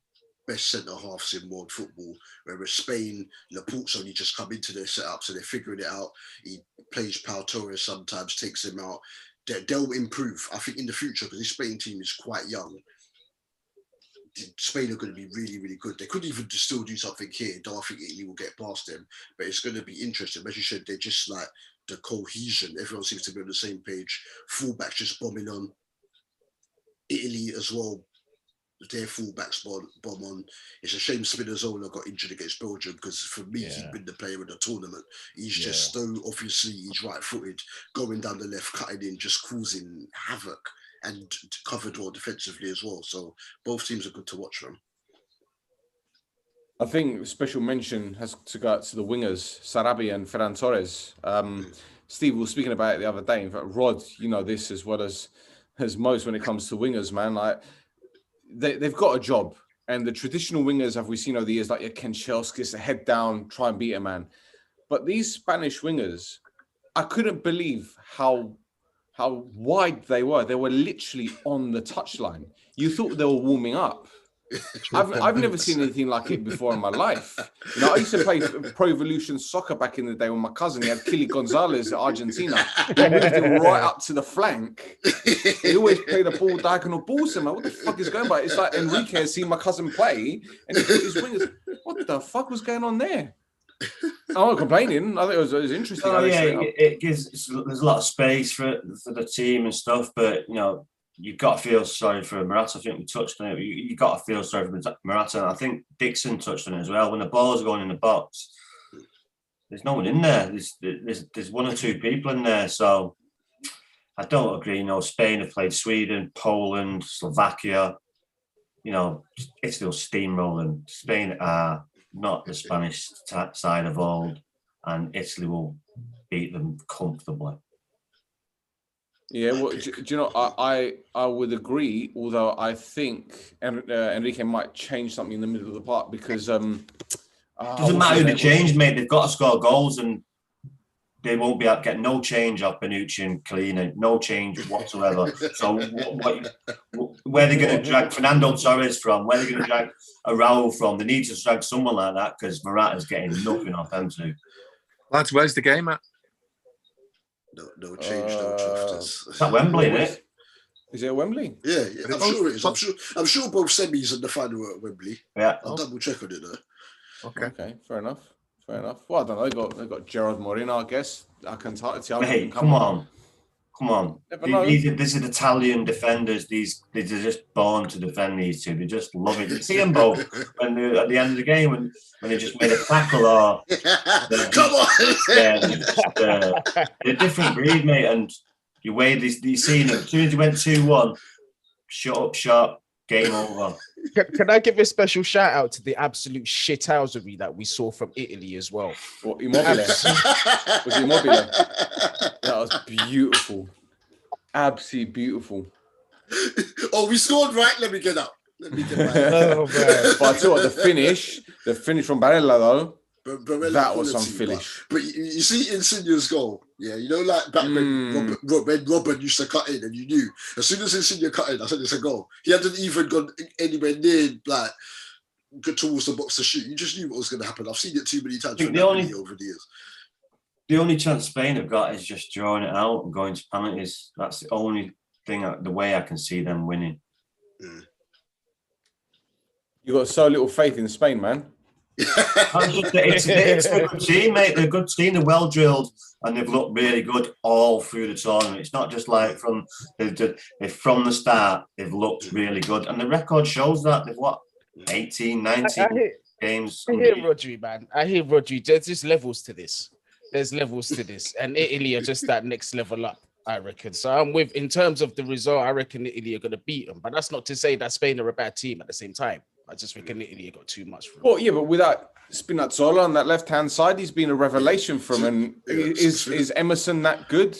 best centre halves in world football, whereas Spain, Laporte's only just come into their setup, so they're figuring it out. He plays Pau Torres sometimes, takes him out. They'll improve, I think, in the future, because this Spain team is quite young. Spain are going to be really, really good. They could even still do something here, though I think Italy will get past them. But it's going to be interesting. As you said, they're just like the cohesion. Everyone seems to be on the same page. Fullbacks just bombing on. Italy as well, their fullbacks bomb on. It's a shame Spinazzola got injured against Belgium, because for me, he'd been the player of the tournament. He's just so obviously he's right-footed, going down the left, cutting in, just causing havoc, and covered well defensively as well. So both teams are good to watch from. I think special mention has to go out to the wingers, Sarabia and Ferran Torres. Steve was speaking about it the other day. In fact, Rod, you know this as well as most when it comes to wingers, man. Like, they've got a job, and the traditional wingers have we seen over the years, like your Kanchelskis, a head down, try and beat a man. But these Spanish wingers, I couldn't believe how wide they were. They were literally on the touchline. You thought they were warming up. I've never seen anything like it before in my life. You know, I used to play Pro Evolution soccer back in the day with my cousin. He had Kili Gonzalez at Argentina. He moved him right up to the flank. He always played a ball diagonal balls to him. Like, what the fuck is going on? It's like Enrique has seen my cousin play, and he put his wingers. What the fuck was going on there? I'm not complaining. I think it was interesting. Oh, yeah, it gives. There's a lot of space for the team and stuff, but you know, you've got to feel sorry for Morata. I think we touched on it. You got to feel sorry for Morata. I think Dixon touched on it as well. When the ball's going in the box, there's no one in there. There's one or two people in there. So I don't agree. You know, Spain have played Sweden, Poland, Slovakia. You know, Italy steamrolling. Spain are not the Spanish side of old, and Italy will beat them comfortably. Yeah, well, do you know, I would agree, although I think Enrique might change something in the middle of the park, because doesn't matter who they change, mate. They've got to score goals, and they won't be able to get no change off Bonucci and Chiellini, no change whatsoever. So where are they going to drag Fernando Torres from? Where are they going to drag Raul from? They need to drag someone like that, because Morata's getting nothing off them two. Lads, where's the game at? No change, no drifters. It's at Wembley, isn't it? Is it at Wembley? Yeah, I'm sure it is. I'm sure both semis and the final are at Wembley. Yeah. I'll double check on it though. Okay, fair enough. Well, I don't know. They got Gerard Moreno, I guess. I can tell. Hey, come on. Never know. These are Italian defenders. These are just born to defend these two. They just love it. You see them both when they're at the end of the game when they just made a tackle or Come on. yeah, they're a different breed, mate. And you weigh these seen them. As soon as you went 2-1, shut up shop, game over. Can I give a special shout out to the absolute shithousery that we saw from Italy as well? What, Immobile? Was it Immobile? That was beautiful. Absolutely beautiful. Oh, we scored, right? Let me get up. Oh, man. But I tell you what, the finish from Barella though, Barella that was quality, some finish. But you see Insigne's goal, yeah, you know, like back when Robin used to cut in, and you knew as soon as Insigne cut in, I said it's a goal. He hadn't even gone anywhere near like towards the box to shoot. You just knew what was going to happen. I've seen it too many times over the years. The only chance Spain have got is just drawing it out and going to penalties. That's the only thing, the way I can see them winning. You got so little faith in Spain, man. It's a good team, mate. They're a good team. They're well drilled and they've looked really good all through the tournament. It's not just like from the start. They've looked really good, and the record shows that they've 18, 19 games. I hear Rhodri, man. I hear Rhodri. There's just levels to this. There's levels to this, and Italy are just that next level up, I reckon. So I'm with, in terms of the result, I reckon Italy are going to beat them. But that's not to say that Spain are a bad team at the same time. I just reckon Italy got too much for them. Well, yeah, but without Spinazzola on that left-hand side, he's been a revelation for him. And is Emerson that good?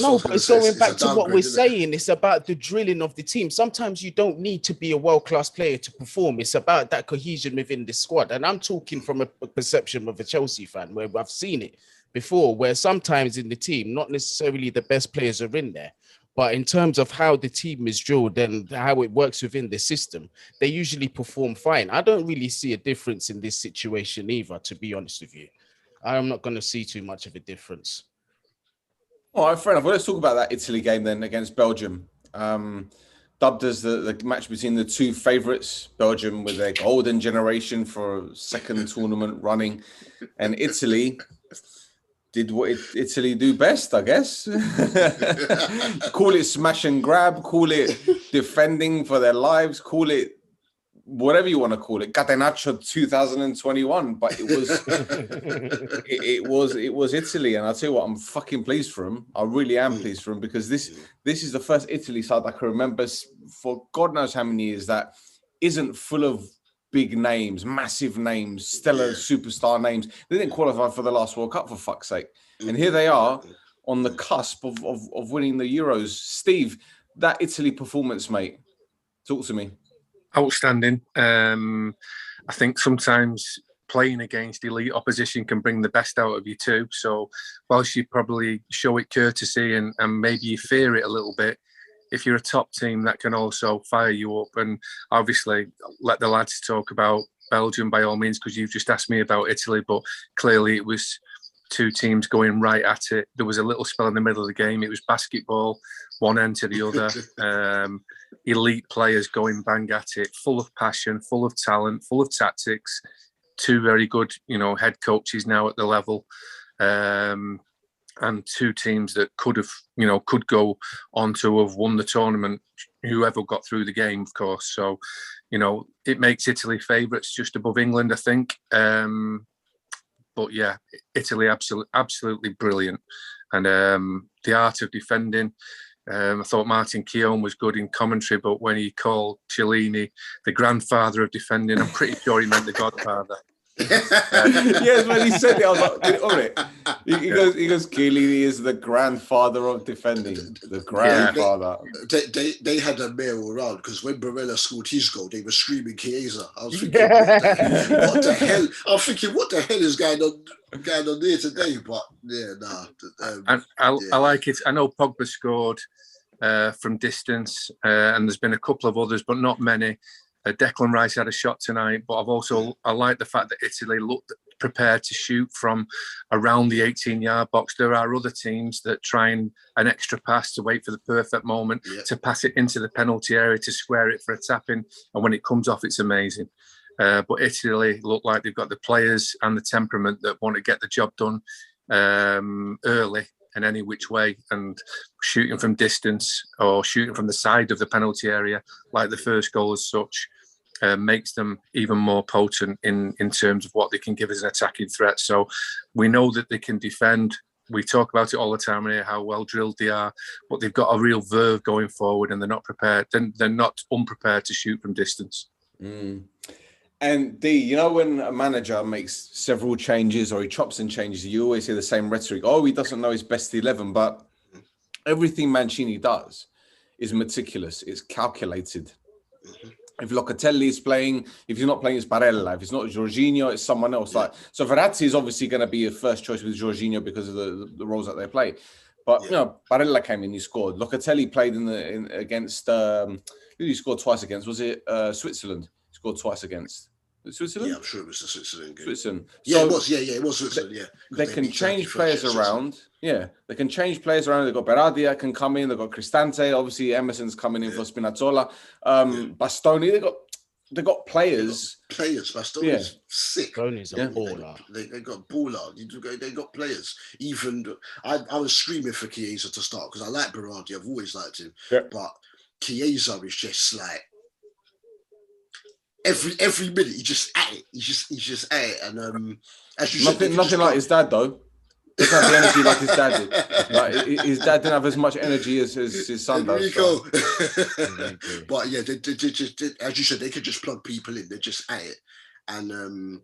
No, but it's going back to what we're saying. It's about the drilling of the team. Sometimes you don't need to be a world-class player to perform. It's about that cohesion within the squad. And I'm talking from a perception of a Chelsea fan, where I've seen it before, where sometimes in the team, not necessarily the best players are in there, but in terms of how the team is drilled and how it works within the system, they usually perform fine. I don't really see a difference in this situation either, to be honest with you. I'm not going to see too much of a difference. All right, fair enough. Well, let's talk about that Italy game then against Belgium. Dubbed as the match between the two favourites, Belgium with their golden generation for a second tournament running, and Italy did what Italy do best, I guess. Call it smash and grab, call it defending for their lives, call it whatever you want to call it, Catenaccio 2021. But it was Italy, and I'll tell you what, I'm fucking pleased for them. I really am pleased for them, because this is the first Italy side I can remember for God knows how many years that isn't full of big names, massive names, stellar superstar names. They didn't qualify for the last World Cup, for fuck's sake. And here they are on the cusp of winning the Euros. Steve, that Italy performance, mate, talk to me. Outstanding. I think sometimes playing against elite opposition can bring the best out of you too. So whilst you probably show it courtesy and maybe you fear it a little bit, if you're a top team, that can also fire you up. And obviously let the lads talk about Belgium by all means, because you've just asked me about Italy, but clearly it was two teams going right at it. There was a little spell in the middle of the game. It was basketball, one end to the other. Elite players going bang at it, full of passion, full of talent, full of tactics. Two very good, head coaches now at the level. And two teams that could go on to have won the tournament, whoever got through the game, of course. So, it makes Italy favourites just above England, I think. But yeah, Italy absolutely brilliant. And the art of defending, I thought Martin Keown was good in commentary, but when he called Chiellini the grandfather of defending, I'm pretty sure he meant the godfather. Yes, when he said it, I was like, all right. He goes, Chiellini is the grandfather of defending. The grandfather. They had a mail around, because when Barella scored his goal, they were screaming Chiesa. I was thinking, what the hell? I'm thinking, what the hell is going on there today? But yeah, nah. I like it. I know Pogba scored from distance, and there's been a couple of others, but not many. Declan Rice had a shot tonight, but I like the fact that Italy looked prepared to shoot from around the 18-yard box. There are other teams that try an extra pass to wait for the perfect moment to pass it into the penalty area to square it for a tap-in. And when it comes off, it's amazing. But Italy look like they've got the players and the temperament that want to get the job done early in any which way, and shooting from distance or shooting from the side of the penalty area, like the first goal as such, makes them even more potent in terms of what they can give as an attacking threat. So we know that they can defend. We talk about it all the time here, how well drilled they are, but they've got a real verve going forward, and they're not prepared. They're not unprepared to shoot from distance. And D, you know, when a manager makes several changes or he chops and changes, you always hear the same rhetoric. Oh, he doesn't know his best 11, but everything Mancini does is meticulous. It's calculated. If Locatelli is playing, if he's not playing, it's Barella. If it's not Jorginho, it's someone else. Like, so Verratti is obviously going to be a first choice with Jorginho because of the roles that they play. But you know, Barella came in, he scored. Locatelli played against. Who did he score twice against? Was it Switzerland? He scored twice against Switzerland. Yeah, I'm sure it was the Switzerland game. Switzerland. Yeah, So it was. Yeah, it was Switzerland. Yeah, they can change players around. Yeah, they can change players around. They've got Berardi can come in. They've got Cristante. Obviously, Emerson's coming in for Spinazzola. Bastoni. They got players. Bastoni's sick. Bastoni's a baller. They got baller. They got players. Even I was screaming for Chiesa to start because I like Berardi. I've always liked him. Yeah. But Chiesa is just like every minute he just at it. He's just at it. And as you said, nothing like his dad though. He doesn't have the energy like his dad did. Like, his dad didn't have as much energy as his son does. So. But yeah, they just, as you said, they could just plug people in. They're just at it. And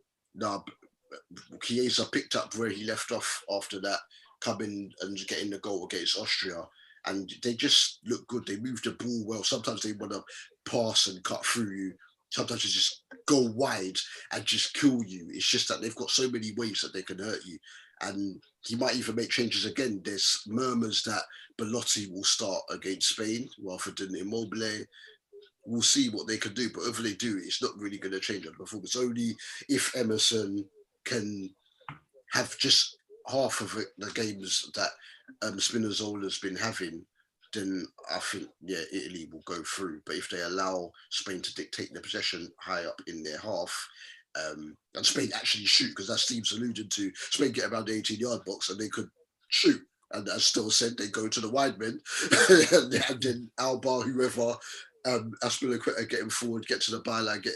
Chiesa picked up where he left off after that, coming and getting the goal against Austria. And they just look good. They move the ball well. Sometimes they want to pass and cut through you. Sometimes they just go wide and just kill you. It's just that they've got so many ways that they can hurt you. And he might even make changes again. There's murmurs that Belotti will start against Spain rather than Immobile. We'll see what they can do. But if they do, it's not really going to change the performance. Only if Emerson can have just half of the games that Spinazzola's been having, then I think, Italy will go through. But if they allow Spain to dictate the possession high up in their half, and Spain actually shoot, because as Steve's alluded to, Spain get around the 18-yard box and they could shoot. And as Stel said, they go to the wide men, and then Alba, whoever, Aspilicueta getting forward, get to the byline,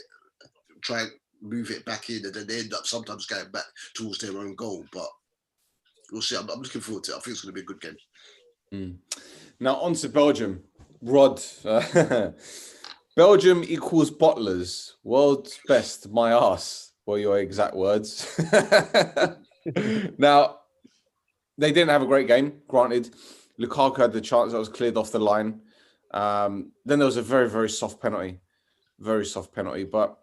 try and move it back in, and then they end up sometimes going back towards their own goal. But we'll see. I'm looking forward to it. I think it's going to be a good game. Now on to Belgium. Rod, Belgium equals bottlers. World's best, my ass, were your exact words. Now, they didn't have a great game, granted. Lukaku had the chance that was cleared off the line. Then there was a very, very soft penalty. Very soft penalty. But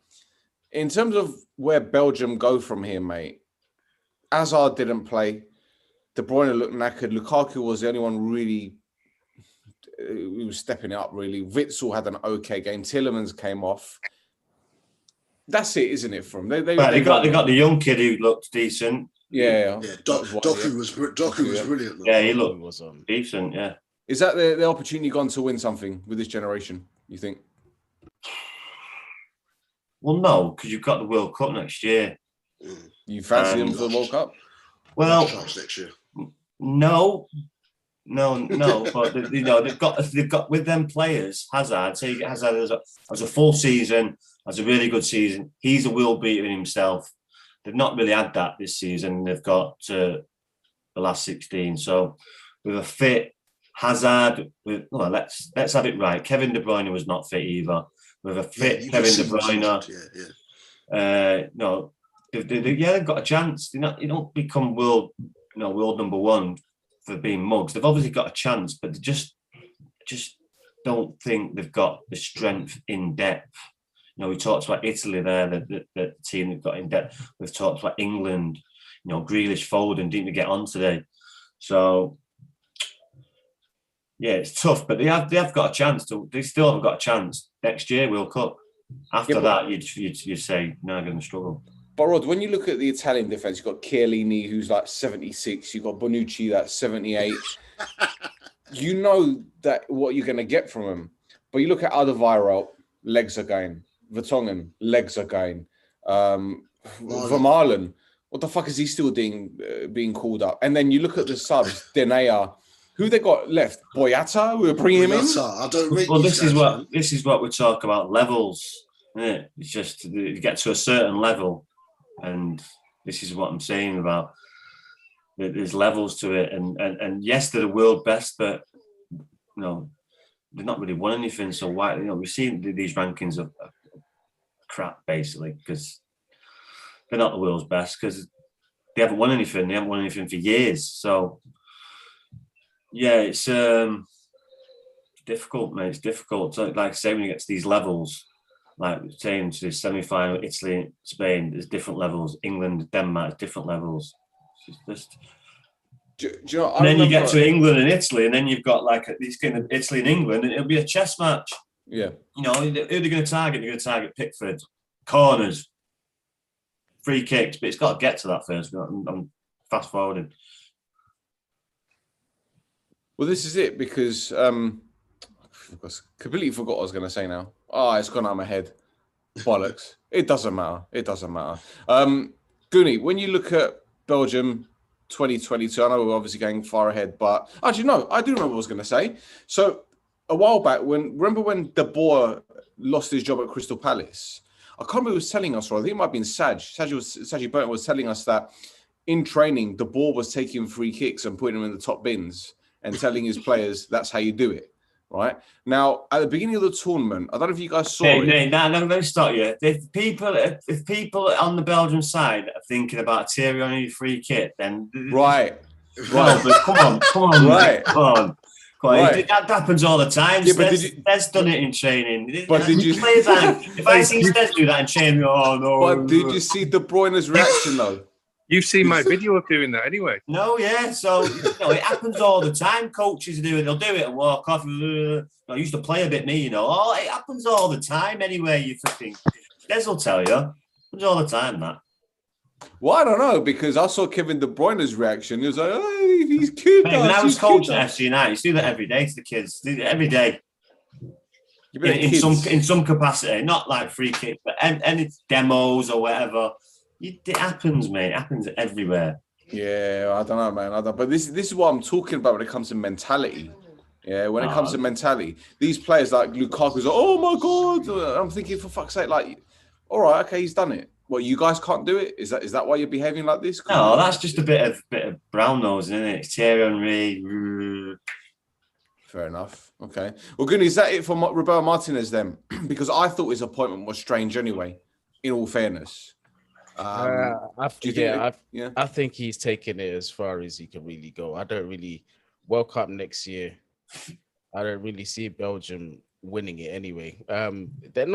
in terms of where Belgium go from here, mate, Hazard didn't play. De Bruyne looked knackered. Lukaku was the only one really... He was stepping it up, really. Witsel had an okay game. Tielemans came off. That's it, isn't it? From they got the young kid who looked decent. Yeah. Doku was brilliant. Yeah, he looked decent. Yeah. Is that the opportunity gone to win something with this generation? You think? Well, no, because you've got the World Cup next year. You fancy them for the World Cup? Well, next year. No, but they've got with them players. Hazard, say you get Hazard as a full season, as a really good season. He's a world beater in himself. They've not really had that this season. They've got the last 16. So with a fit Hazard, let's have it right. Kevin De Bruyne was not fit either. With a fit Kevin De Bruyne, they've got a chance. You don't become world number one for being mugs. They've obviously got a chance, but they just don't think they've got the strength in depth. We talked about Italy there, the team they've got in depth. We've talked about England, Grealish, Foden didn't get on today. So yeah, it's tough, but they have got a chance they still haven't got a chance next year World Cup. After that, you'd say, no, they're going to struggle. But Rod, when you look at the Italian defense, you've got Chiellini, who's like 76. You've got Bonucci, that's 78. You know that what you're going to get from him. But you look at Alderweireld, legs are going. Vertonghen, legs are going. Vermaelen, what the fuck is he still doing, being called up? And then you look at the subs, Denea, who they got left? Boyata, we're bringing him in. I don't rate Well, these this is what we talk about, levels. Isn't it? It's just you get to a certain level, and this is what I'm saying about. There's levels to it, and yes, they're the world best, but they've not really won anything. So why? We've seen these rankings of crap basically because they're not the world's best because they haven't won anything. They haven't won anything for years. So yeah, it's difficult, mate. It's difficult. So, like I say, when you get to these levels, like saying to the semi-final, Italy, Spain, there's different levels. England, Denmark, different levels. It's just. Do you know, and then you get to England and Italy, and then you've got like these kind of Italy and England, and it'll be a chess match. Yeah. Who they're going to target? They're going to target Pickford, corners, free kicks, but it's got to get to that first. I'm fast forwarding. Well, this is it because I completely forgot what I was going to say now. Oh, it's gone out of my head. Bollocks. It doesn't matter. It doesn't matter. Guni, when you look at Belgium 2022, I know we're obviously going far ahead, but actually, no, I do remember what I was going to say. So a while back, remember when De Boer lost his job at Crystal Palace? I can't remember who was telling us, or I think it might have been Saji Burton was telling us that in training, De Boer was taking free kicks and putting them in the top bins and telling his players that's how you do it. Right now, at the beginning of the tournament, I don't know if you guys saw it. No, let me stop you. If people on the Belgian side are thinking about Thierry free kick, then right. But come on, right, come on. Right. That happens all the time. Yeah, but Stel's done it in training. But did you? If I see Stel do that in training, oh no. But did you see De Bruyne's reaction though? You've seen my video of doing that anyway. No, yeah. So it happens all the time. Coaches do it. They'll do it and walk off. I used to play a bit, me, Oh, it happens all the time anyway. You think Des will tell you. It happens all the time, that. Well, I don't know because I saw Kevin De Bruyne's reaction. He was like, "Oh, he's cute." When I was coaching at FC United, I used to do that every day to the kids. Do it every day. In some capacity, not like free kick, but any demos or whatever. It happens, mate. It happens everywhere. Yeah, I don't know, man. But this is what I'm talking about when it comes to mentality. Yeah, when it comes to mentality, these players like Lukaku's like, oh my god. I'm thinking, for fuck's sake, like, all right, okay, he's done it. Well, you guys can't do it. Is that why you're behaving like this? No, that's just a bit of brown nose, isn't it? It's Thierry Henry. Fair enough. Okay. Well, good. Is that it for Roberto Martinez then? Because I thought his appointment was strange anyway. In all fairness. I think he's taken it as far as he can really go. I don't really World Cup next year. I don't really see Belgium winning it anyway. They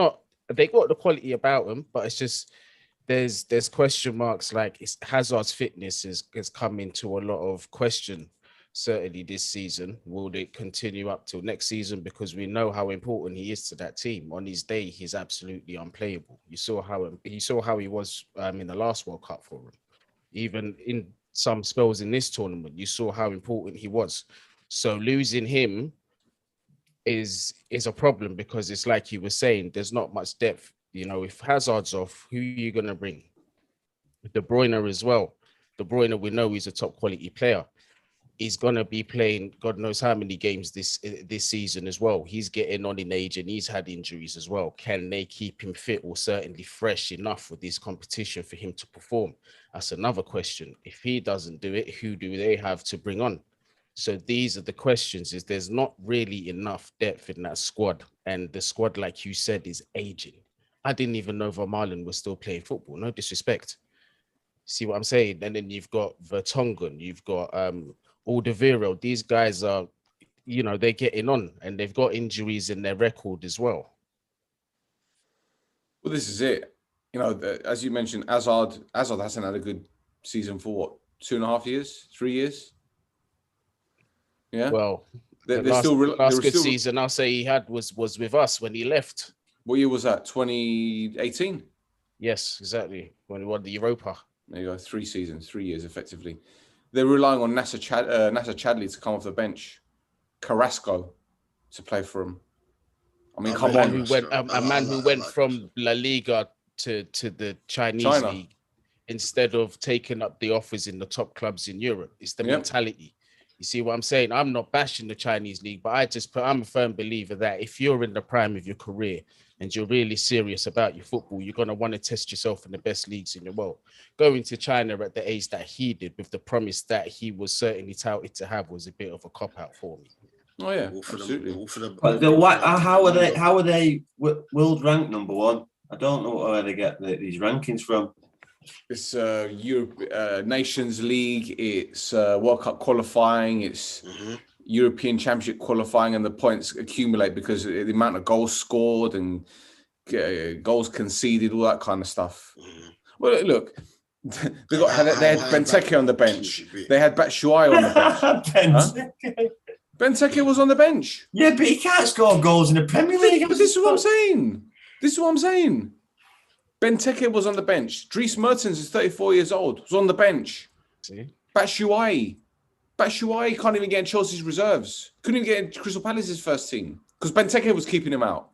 got the quality about them, but it's just there's question marks. Like Hazard's fitness has come into a lot of question. Certainly this season, will it continue up till next season? Because we know how important he is to that team. On his day, he's absolutely unplayable. You saw how he was in the last World Cup for him. Even in some spells in this tournament, you saw how important he was. So losing him is a problem because it's like you were saying, there's not much depth. If Hazard's off, who are you going to bring? De Bruyne as well. De Bruyne, we know he's a top quality player. He's going to be playing God knows how many games this season as well. He's getting on in age and he's had injuries as well. Can they keep him fit or certainly fresh enough for this competition for him to perform? That's another question. If he doesn't do it, who do they have to bring on? So these are the questions. There's not really enough depth in that squad. And the squad, like you said, is aging. I didn't even know Vermaelen was still playing football. No disrespect. See what I'm saying? And then you've got Vertonghen, you've got Alderweireld. These guys are, they're getting on and they've got injuries in their record as well. Well, this is it. As you mentioned, Hazard hasn't had a good season for what, 2.5 years, 3 years? Yeah. Well, the last good season I'll say he had was with us when he left. What year was that? 2018? Yes, exactly. When we won the Europa. There you go, 3 seasons, 3 years effectively. They're relying on Nasser Chadli to come off the bench, Carrasco to play for him. I mean, come on. A man who went from La Liga to the Chinese China. league instead of taking up the offers in the top clubs in Europe. It's the mentality. You see what I'm saying? I'm not bashing the Chinese league, but I'm a firm believer that if you're in the prime of your career and you're really serious about your football, you're going to want to test yourself in the best leagues in the world. Going to China at the age that he did with the promise that he was certainly touted to have was a bit of a cop-out for me. Oh yeah, absolutely. How are they world ranked number 1? I don't know where they get these rankings from. It's Europe, Nations League. It's World Cup qualifying. It's European Championship qualifying, and the points accumulate because of the amount of goals scored and goals conceded, all that kind of stuff. Well, look, they had Benteke on the bench. They had Batshuayi on the bench. Benteke was on the bench. Yeah, but he can't score goals in the Premier League. But this is what I'm saying. Benteke was on the bench. Dries Mertens is 34 years old. Was on the bench. See? Batshuayi can't even get in Chelsea's reserves. Couldn't even get in Crystal Palace's first team because Benteke was keeping him out.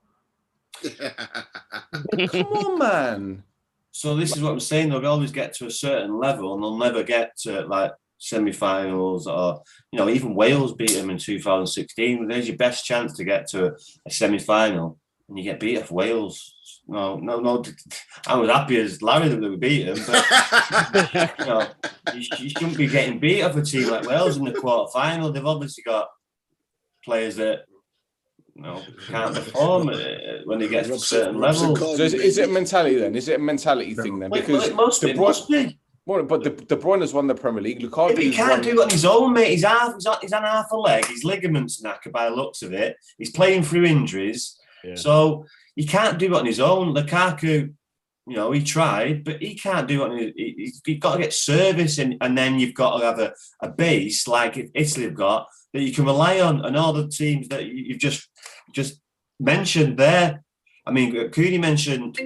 Come on, man. So this is what I'm saying. They'll always get to a certain level and they'll never get to like semi-finals or, even Wales beat them in 2016. There's your best chance to get to a semi-final and you get beat off Wales. No. I was happy as Larry that we beat him, but you shouldn't be getting beat off a team like Wales in the quarter-final. They've obviously got players that can't perform when they get to a certain level. So is it a mentality then? Is it a mentality thing then? Because it must be. But De Bruyne's won the Premier League. Lukaku, but he can't do it on his own, mate. He's on half a leg. His ligaments knackered by the looks of it. He's playing through injuries. Yeah. So he can't do it on his own. Lukaku, he tried, but he can't do it. You've got to get service, and then you've got to have a base like Italy have got that you can rely on, and all the teams that you've just mentioned there. I mean, Cooney mentioned.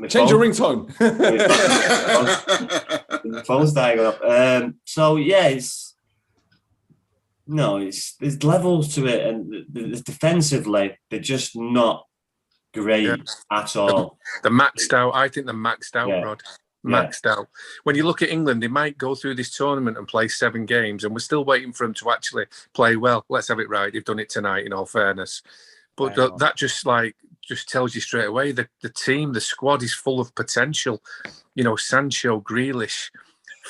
Change your ringtone. The phone's dying up. So yeah, there's levels to it, and the defensively they're just not great at all. They're maxed out. I think they're maxed out, Rod. Maxed out. When you look at England, they might go through this tournament and play 7 games, and we're still waiting for them to actually play well. Let's have it right. They've done it tonight, in all fairness. But that just tells you straight away the team, the squad is full of potential. Sancho, Grealish,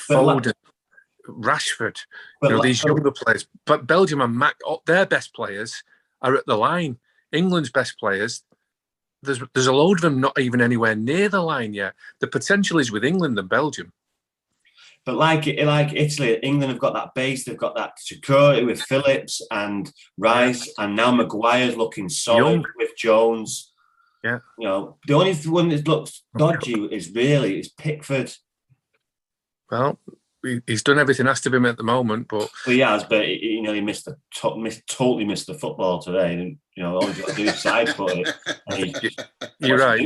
Foden, Rashford, these younger players. But Belgium and their best players are at the line. England's best players, there's a load of them not even anywhere near the line yet. The potential is with England and Belgium. But like Italy, England have got that base. They've got that security with Phillips and Rice, and now Maguire's looking solid with Jones. Yeah, the only one that looks dodgy is Pickford. Well, he's done everything asked of him at the moment, but he has. But he totally missed the football today. And all he's got to do is side foot it. You're right.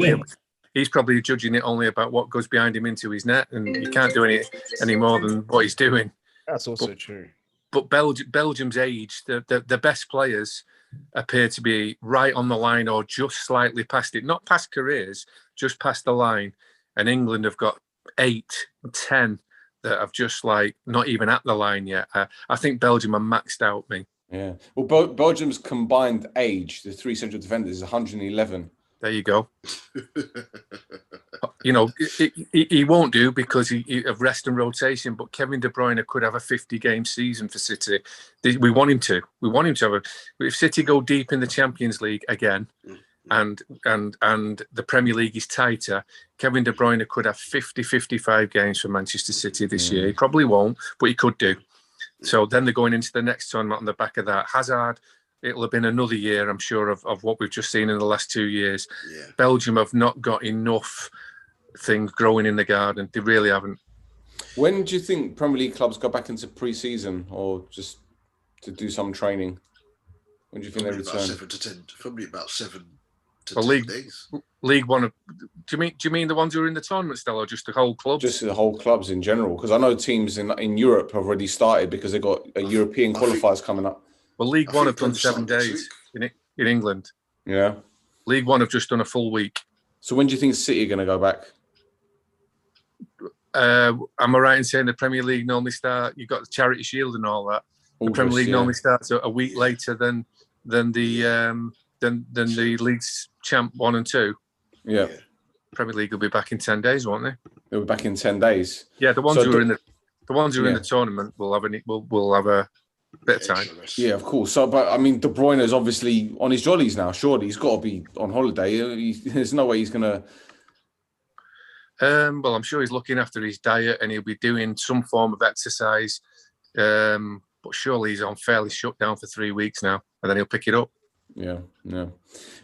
He's probably judging it only about what goes behind him into his net, and you can't do any more than what he's doing. That's also true. But Belgium's age, the best players appear to be right on the line or just slightly past it. Not past careers, just past the line. And England have got 8, 10 that have just not even at the line yet. I think Belgium are maxed out, me. Yeah. Well, Belgium's combined age, the 3 central defenders, is 111. There you go. He won't do because of rest and rotation, but Kevin De Bruyne could have a 50-game season for City. We want him to. We want him to have if City go deep in the Champions League again and the Premier League is tighter, Kevin De Bruyne could have 50, 55 games for Manchester City this year. He probably won't, but he could do. So then they're going into the next tournament on the back of that. Hazard, it'll have been another year, I'm sure, of what we've just seen in the last 2 years. Yeah. Belgium have not got enough things growing in the garden. They really haven't. When do you think Premier League clubs go back into pre-season or just to do some training? When do you think they About return? 7 to 10, probably about 7 to Well, 10 days. League One. Do you mean the ones who are in the tournament still, or just the whole club? Just the whole clubs in general, because I know teams in Europe have already started because they got European qualifiers coming up. Well, League One have done Premier 7 start next days in England. Yeah. League One have just done a full week. So when do you think City are going to go back? Am I right in saying the Premier League normally start? You've got the Charity Shield and all that. The Premier League normally starts a week later than the league's champ 1 and 2. Yeah. Premier League will be back in 10 days, won't they? They'll be back in 10 days. Yeah, the ones who are in the tournament will have a bit of time. Yeah, of course. So, but I mean, De Bruyne is obviously on his jollies now. Surely he's got to be on holiday. There's no way he's gonna. Well, I'm sure he's looking after his diet and he'll be doing some form of exercise. But surely he's on fairly shut down for 3 weeks now, and then he'll pick it up. Yeah.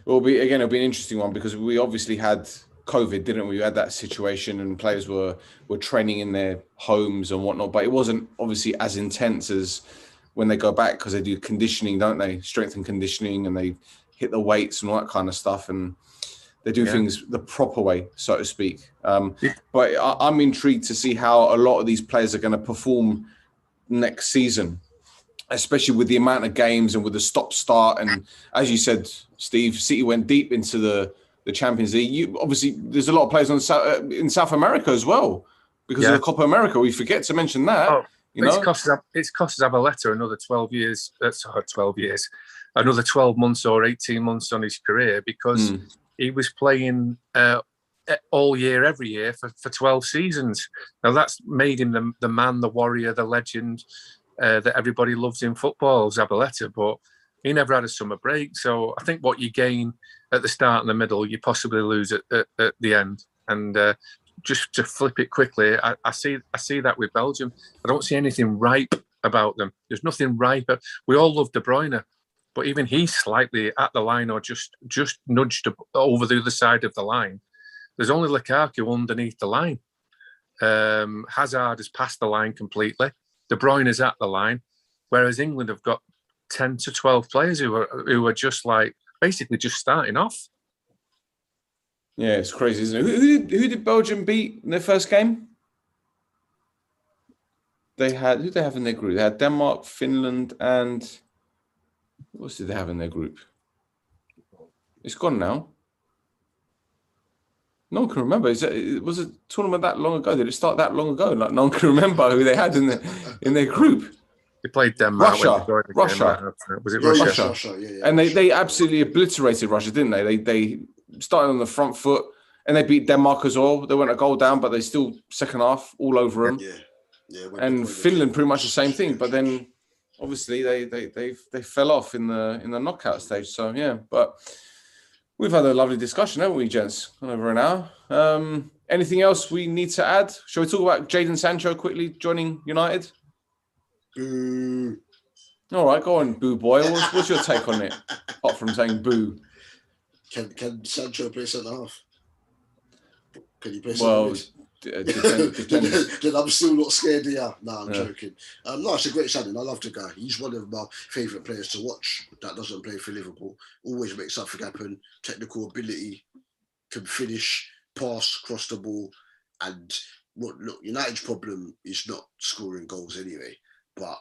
It'll be an interesting one because we obviously had COVID, didn't we? We had that situation and players were training in their homes and whatnot, but it wasn't obviously as intense as when they go back because they do conditioning, don't they? Strength and conditioning, and they hit the weights and all that kind of stuff, and they do things the proper way, so to speak. But I'm intrigued to see how a lot of these players are going to perform next season, especially with the amount of games and with the stop-start. And as you said, Steve, City went deep into the Champions League. Obviously, there's a lot of players in South America as well because of the Copa America. We forget to mention that. Oh, it's cost Zabaleta another 12 years. 12 years, another 12 months or 18 months on his career because he was playing all year, every year for 12 seasons. Now that's made him the man, the warrior, the legend that everybody loves in football, Zabaleta. But he never had a summer break. So I think what you gain at the start and the middle, you possibly lose at the end. And just to flip it quickly, I see that with Belgium. I don't see anything ripe about them. There's nothing ripe. We all love De Bruyne, but even he's slightly at the line or just nudged over the other side of the line. There's only Lukaku underneath the line. Hazard has passed the line completely. De Bruyne is at the line, whereas England have got 10 to 12 players who are just like basically just starting off. Yeah, it's crazy, isn't it? Who did Belgium beat in their first game? Who did they have in their group? They had Denmark, Finland, and what else did they have in their group? It's gone now. No one can remember. Was a tournament that long ago? Did it start that long ago? Like no one can remember who they had in their group. They played Denmark. Russia. Was it Russia? Russia, yeah. And they absolutely obliterated Russia, didn't they? They started on the front foot and they beat Denmark as well. They went a goal down, but they still second half all over them. Yeah. And Finland pretty much the same thing, but then obviously they fell off in the knockout stage. So yeah, but we've had a lovely discussion, haven't we, gents? Gone over an hour. Anything else we need to add? Shall we talk about Jadon Sancho quickly joining United? Boo. All right, go on, boo boy. What's your take on it? Apart from saying boo. Can Sancho play centre half? Can he play Well, depends. Then I'm still not scared of you. No, I'm joking. No, it's a great signing. I love the guy. He's one of my favourite players to watch that doesn't play for Liverpool. Always makes something happen. Technical ability, can finish, pass, cross the ball. And look, United's problem is not scoring goals anyway, but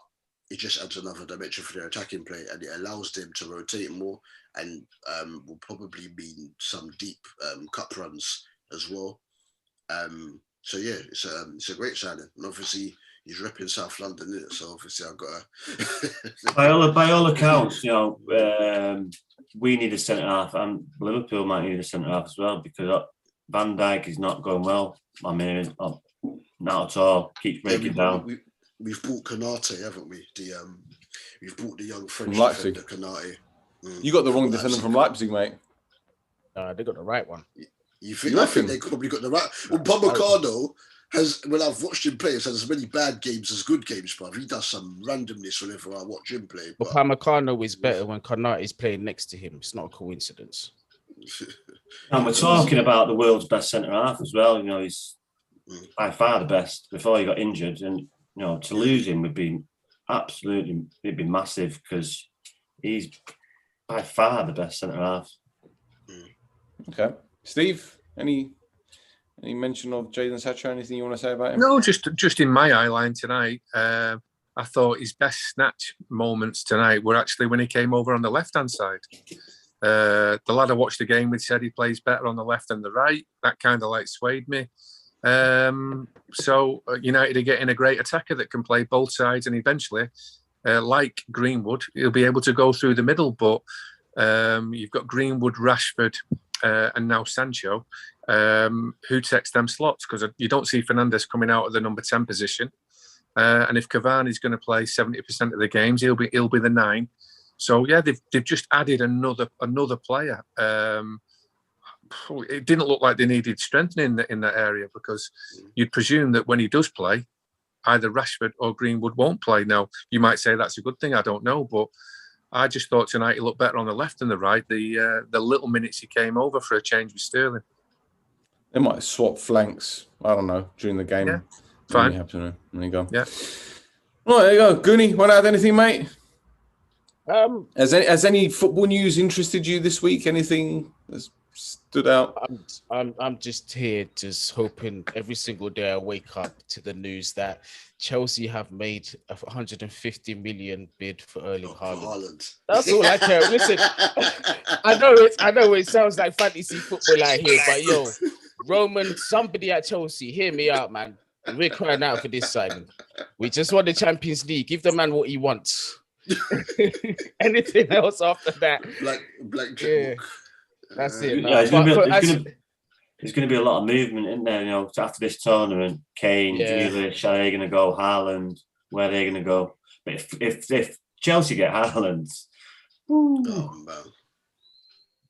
it just adds another dimension for their attacking play, and it allows them to rotate more and will probably mean some deep cup runs as well. So yeah, it's a great signing, and obviously he's repping South London, isn't it? So obviously I've got to. by all accounts, we need a centre half, and Liverpool might need a centre half as well because Van Dijk is not going well. I'm hearing not at all. Keeps breaking down. We've bought Konate, haven't we? We've bought the young French Leipzig. defender Konate. You got the wrong defender from Leipzig, mate. They got the right one. I think they probably got the right. Well, Upamecano when I've watched him play, has had as many bad games as good games, bruv. He does some randomness whenever I watch him play. But Upamecano is better when Konate is playing next to him. It's not a coincidence. And we're talking about the world's best centre half as well. He's by far the best before he got injured, and to lose him would be it'd be massive because he's by far the best centre half. Okay, Steve, any mention of Jadon Sancho? Anything you want to say about him? No, just in my eye line tonight. I thought his best snatch moments tonight were actually when he came over on the left-hand side. The lad I watched the game with said he plays better on the left than the right. That kind of like swayed me. So United are getting a great attacker that can play both sides, and eventually, like Greenwood, he'll be able to go through the middle. But you've got Greenwood, Rashford, and now Sancho. Who takes them slots? Because you don't see Fernandes coming out of the number 10 position. And if Cavani's going to play 70% of the games, he'll be the 9. So yeah, they've just added another player. It didn't look like they needed strengthening in that area, because you'd presume that when he does play, either Rashford or Greenwood won't play. Now, you might say that's a good thing, I don't know, but I just thought tonight he looked better on the left than the right. The little minutes he came over for a change with Sterling. They might swap flanks. I don't know, during the game. Yeah, fine. There you go. Yeah. Right, there you go. Guni, want to add anything, mate? Has any football news interested you this week? Anything that's stood out? I'm just here, just hoping every single day I wake up to the news that Chelsea have made a 150 million bid for Erling Haaland. That's all I care. Listen, I know it sounds like fantasy football out here, but yo, Roman, somebody at Chelsea, hear me out, man. We're crying out for this signing. We just won the Champions League. Give the man what he wants. Anything else after that? Black yeah, that's it. Yeah, there's going to be a lot of movement in there. After this tournament, Kane, Grealish, are they going to go? Haaland, where are they going to go? But if Chelsea get Haaland,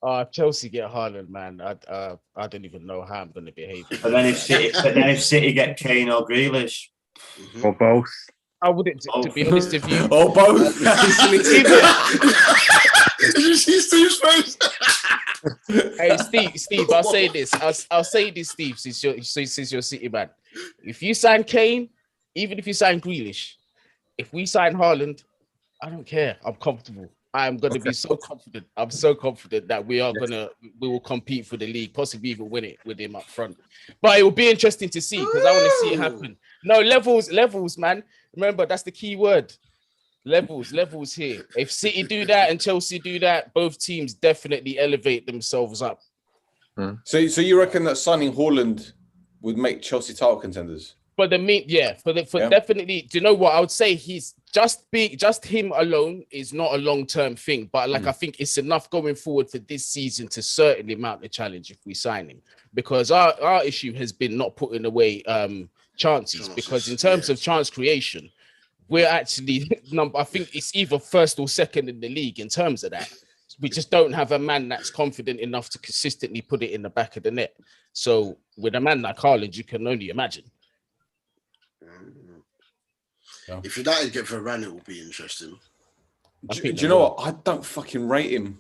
if Chelsea get Haaland, man, I don't even know how I'm going to behave. But then if City get Kane or Grealish, or both. I wouldn't, to be honest with you. Or both. Did you see Steve's face? Hey, Steve, I'll say this. I'll say this, Steve, since you're City man. If you sign Kane, even if you sign Grealish, if we sign Haaland, I don't care. I'm comfortable. I'm going to be so confident. I'm so confident that we will compete for the league, possibly even win it with him up front. But it will be interesting to see, because I want to see it happen. No, levels, man. Remember, that's the key word. Levels here. If City do that and Chelsea do that, both teams definitely elevate themselves up. So you reckon that signing Haaland would make Chelsea title contenders? Definitely. Do you know what I would say? He's just him alone is not a long-term thing, but I think it's enough going forward for this season to certainly mount the challenge if we sign him, because our issue has been not putting away chances, because in terms of chance creation, we're actually I think it's either first or second in the league in terms of that. We just don't have a man that's confident enough to consistently put it in the back of the net. So with a man like Haaland, you can only imagine. If United get Varane, it will be interesting. Do you know what? I don't fucking rate him.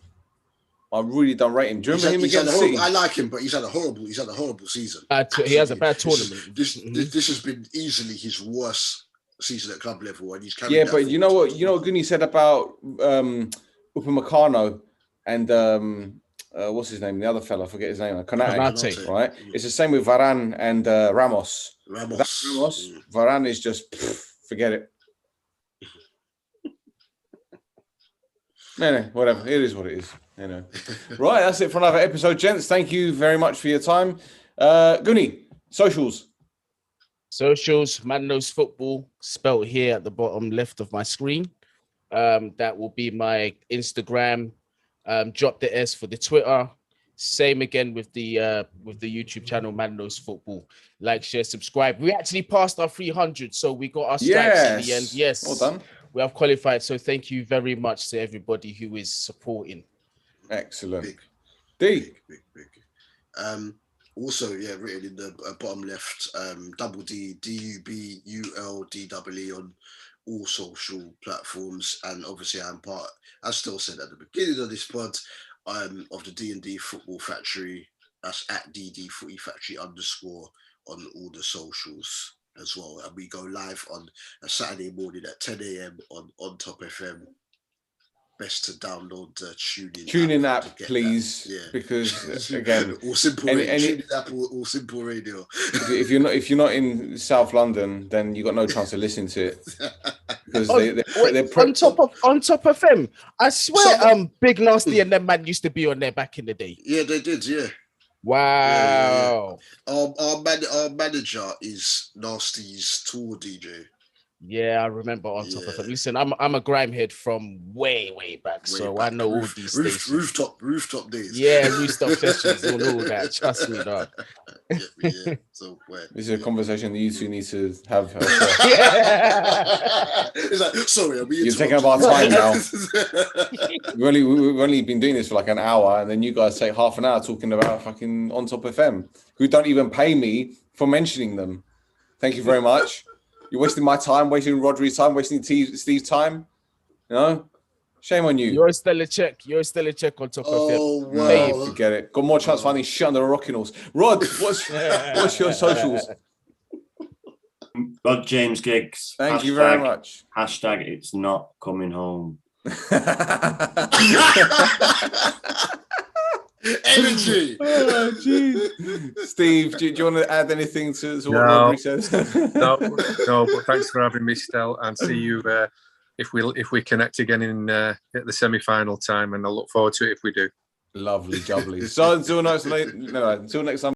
I really don't rate him. Do you remember him against City? I like him, but he's had a horrible season. He has a bad tournament. This has been easily his worst season at club level, and he's carried. Yeah, but you know what Guni said about Upamecano and what's his name? The other fella, I forget his name. Konate, right? It's the same with Varane and Ramos. Varane is just forget it. No, whatever. It is what it is. Right, that's it for another episode, gents. Thank you very much for your time. Guni, socials. Man Knows Football, spelled here at the bottom left of my screen. That will be my Instagram. Drop the S for the Twitter. Same again with the YouTube channel, Man Knows Football. Like, share, subscribe. We actually passed our 300, so we got our stripes in the end. Yes, well done. We have qualified. So thank you very much to everybody who is supporting. Excellent. Big. Also, written in the bottom left, Dubul Dee, DUBULDEE on all social platforms. And obviously I'm part, as Stel said at the beginning of this pod, of the D&D Football Factory. That's at DD Footy Factory _ on all the socials as well. And we go live on a Saturday morning at 10 a.m. on Top FM. best to download the TuneIn app, app, please, yeah. because again, or simple TuneIn app or simple radio. if you're not in South London, then you got no chance to listen to it because on top of them. I swear, Big Nasty and them man used to be on there back in the day. Yeah, they did. Yeah. Wow. Our manager is Nasty's tour DJ. Yeah, I remember on top of them. Listen, I'm a grime head from way back, so I know all these stations. Rooftop days. Yeah, rooftop sessions, all that. Trust me, dog. Yeah. So this is a conversation that you two need to have. It's like, sorry, you're taking up our time now. We've only been doing this for like an hour, and then you guys take half an hour talking about fucking On Top FM, who don't even pay me for mentioning them. Thank you very much. You're wasting my time, wasting Rhodri's time, wasting Steve's time. You know? Shame on you. You're still a check. On top of it. Oh, wow. Forget it. Got more chance finding shit under the rocking horse. Rod, what's your socials? Rod James Giggs. Thank you very much. Hashtag it's not coming home. Energy. Oh, Steve, do you want to add anything to what Rhodri says? No, but thanks for having me, Stel, and see you if we connect again at the semi-final time, and I look forward to it if we do. Lovely, jubbly. So until next time.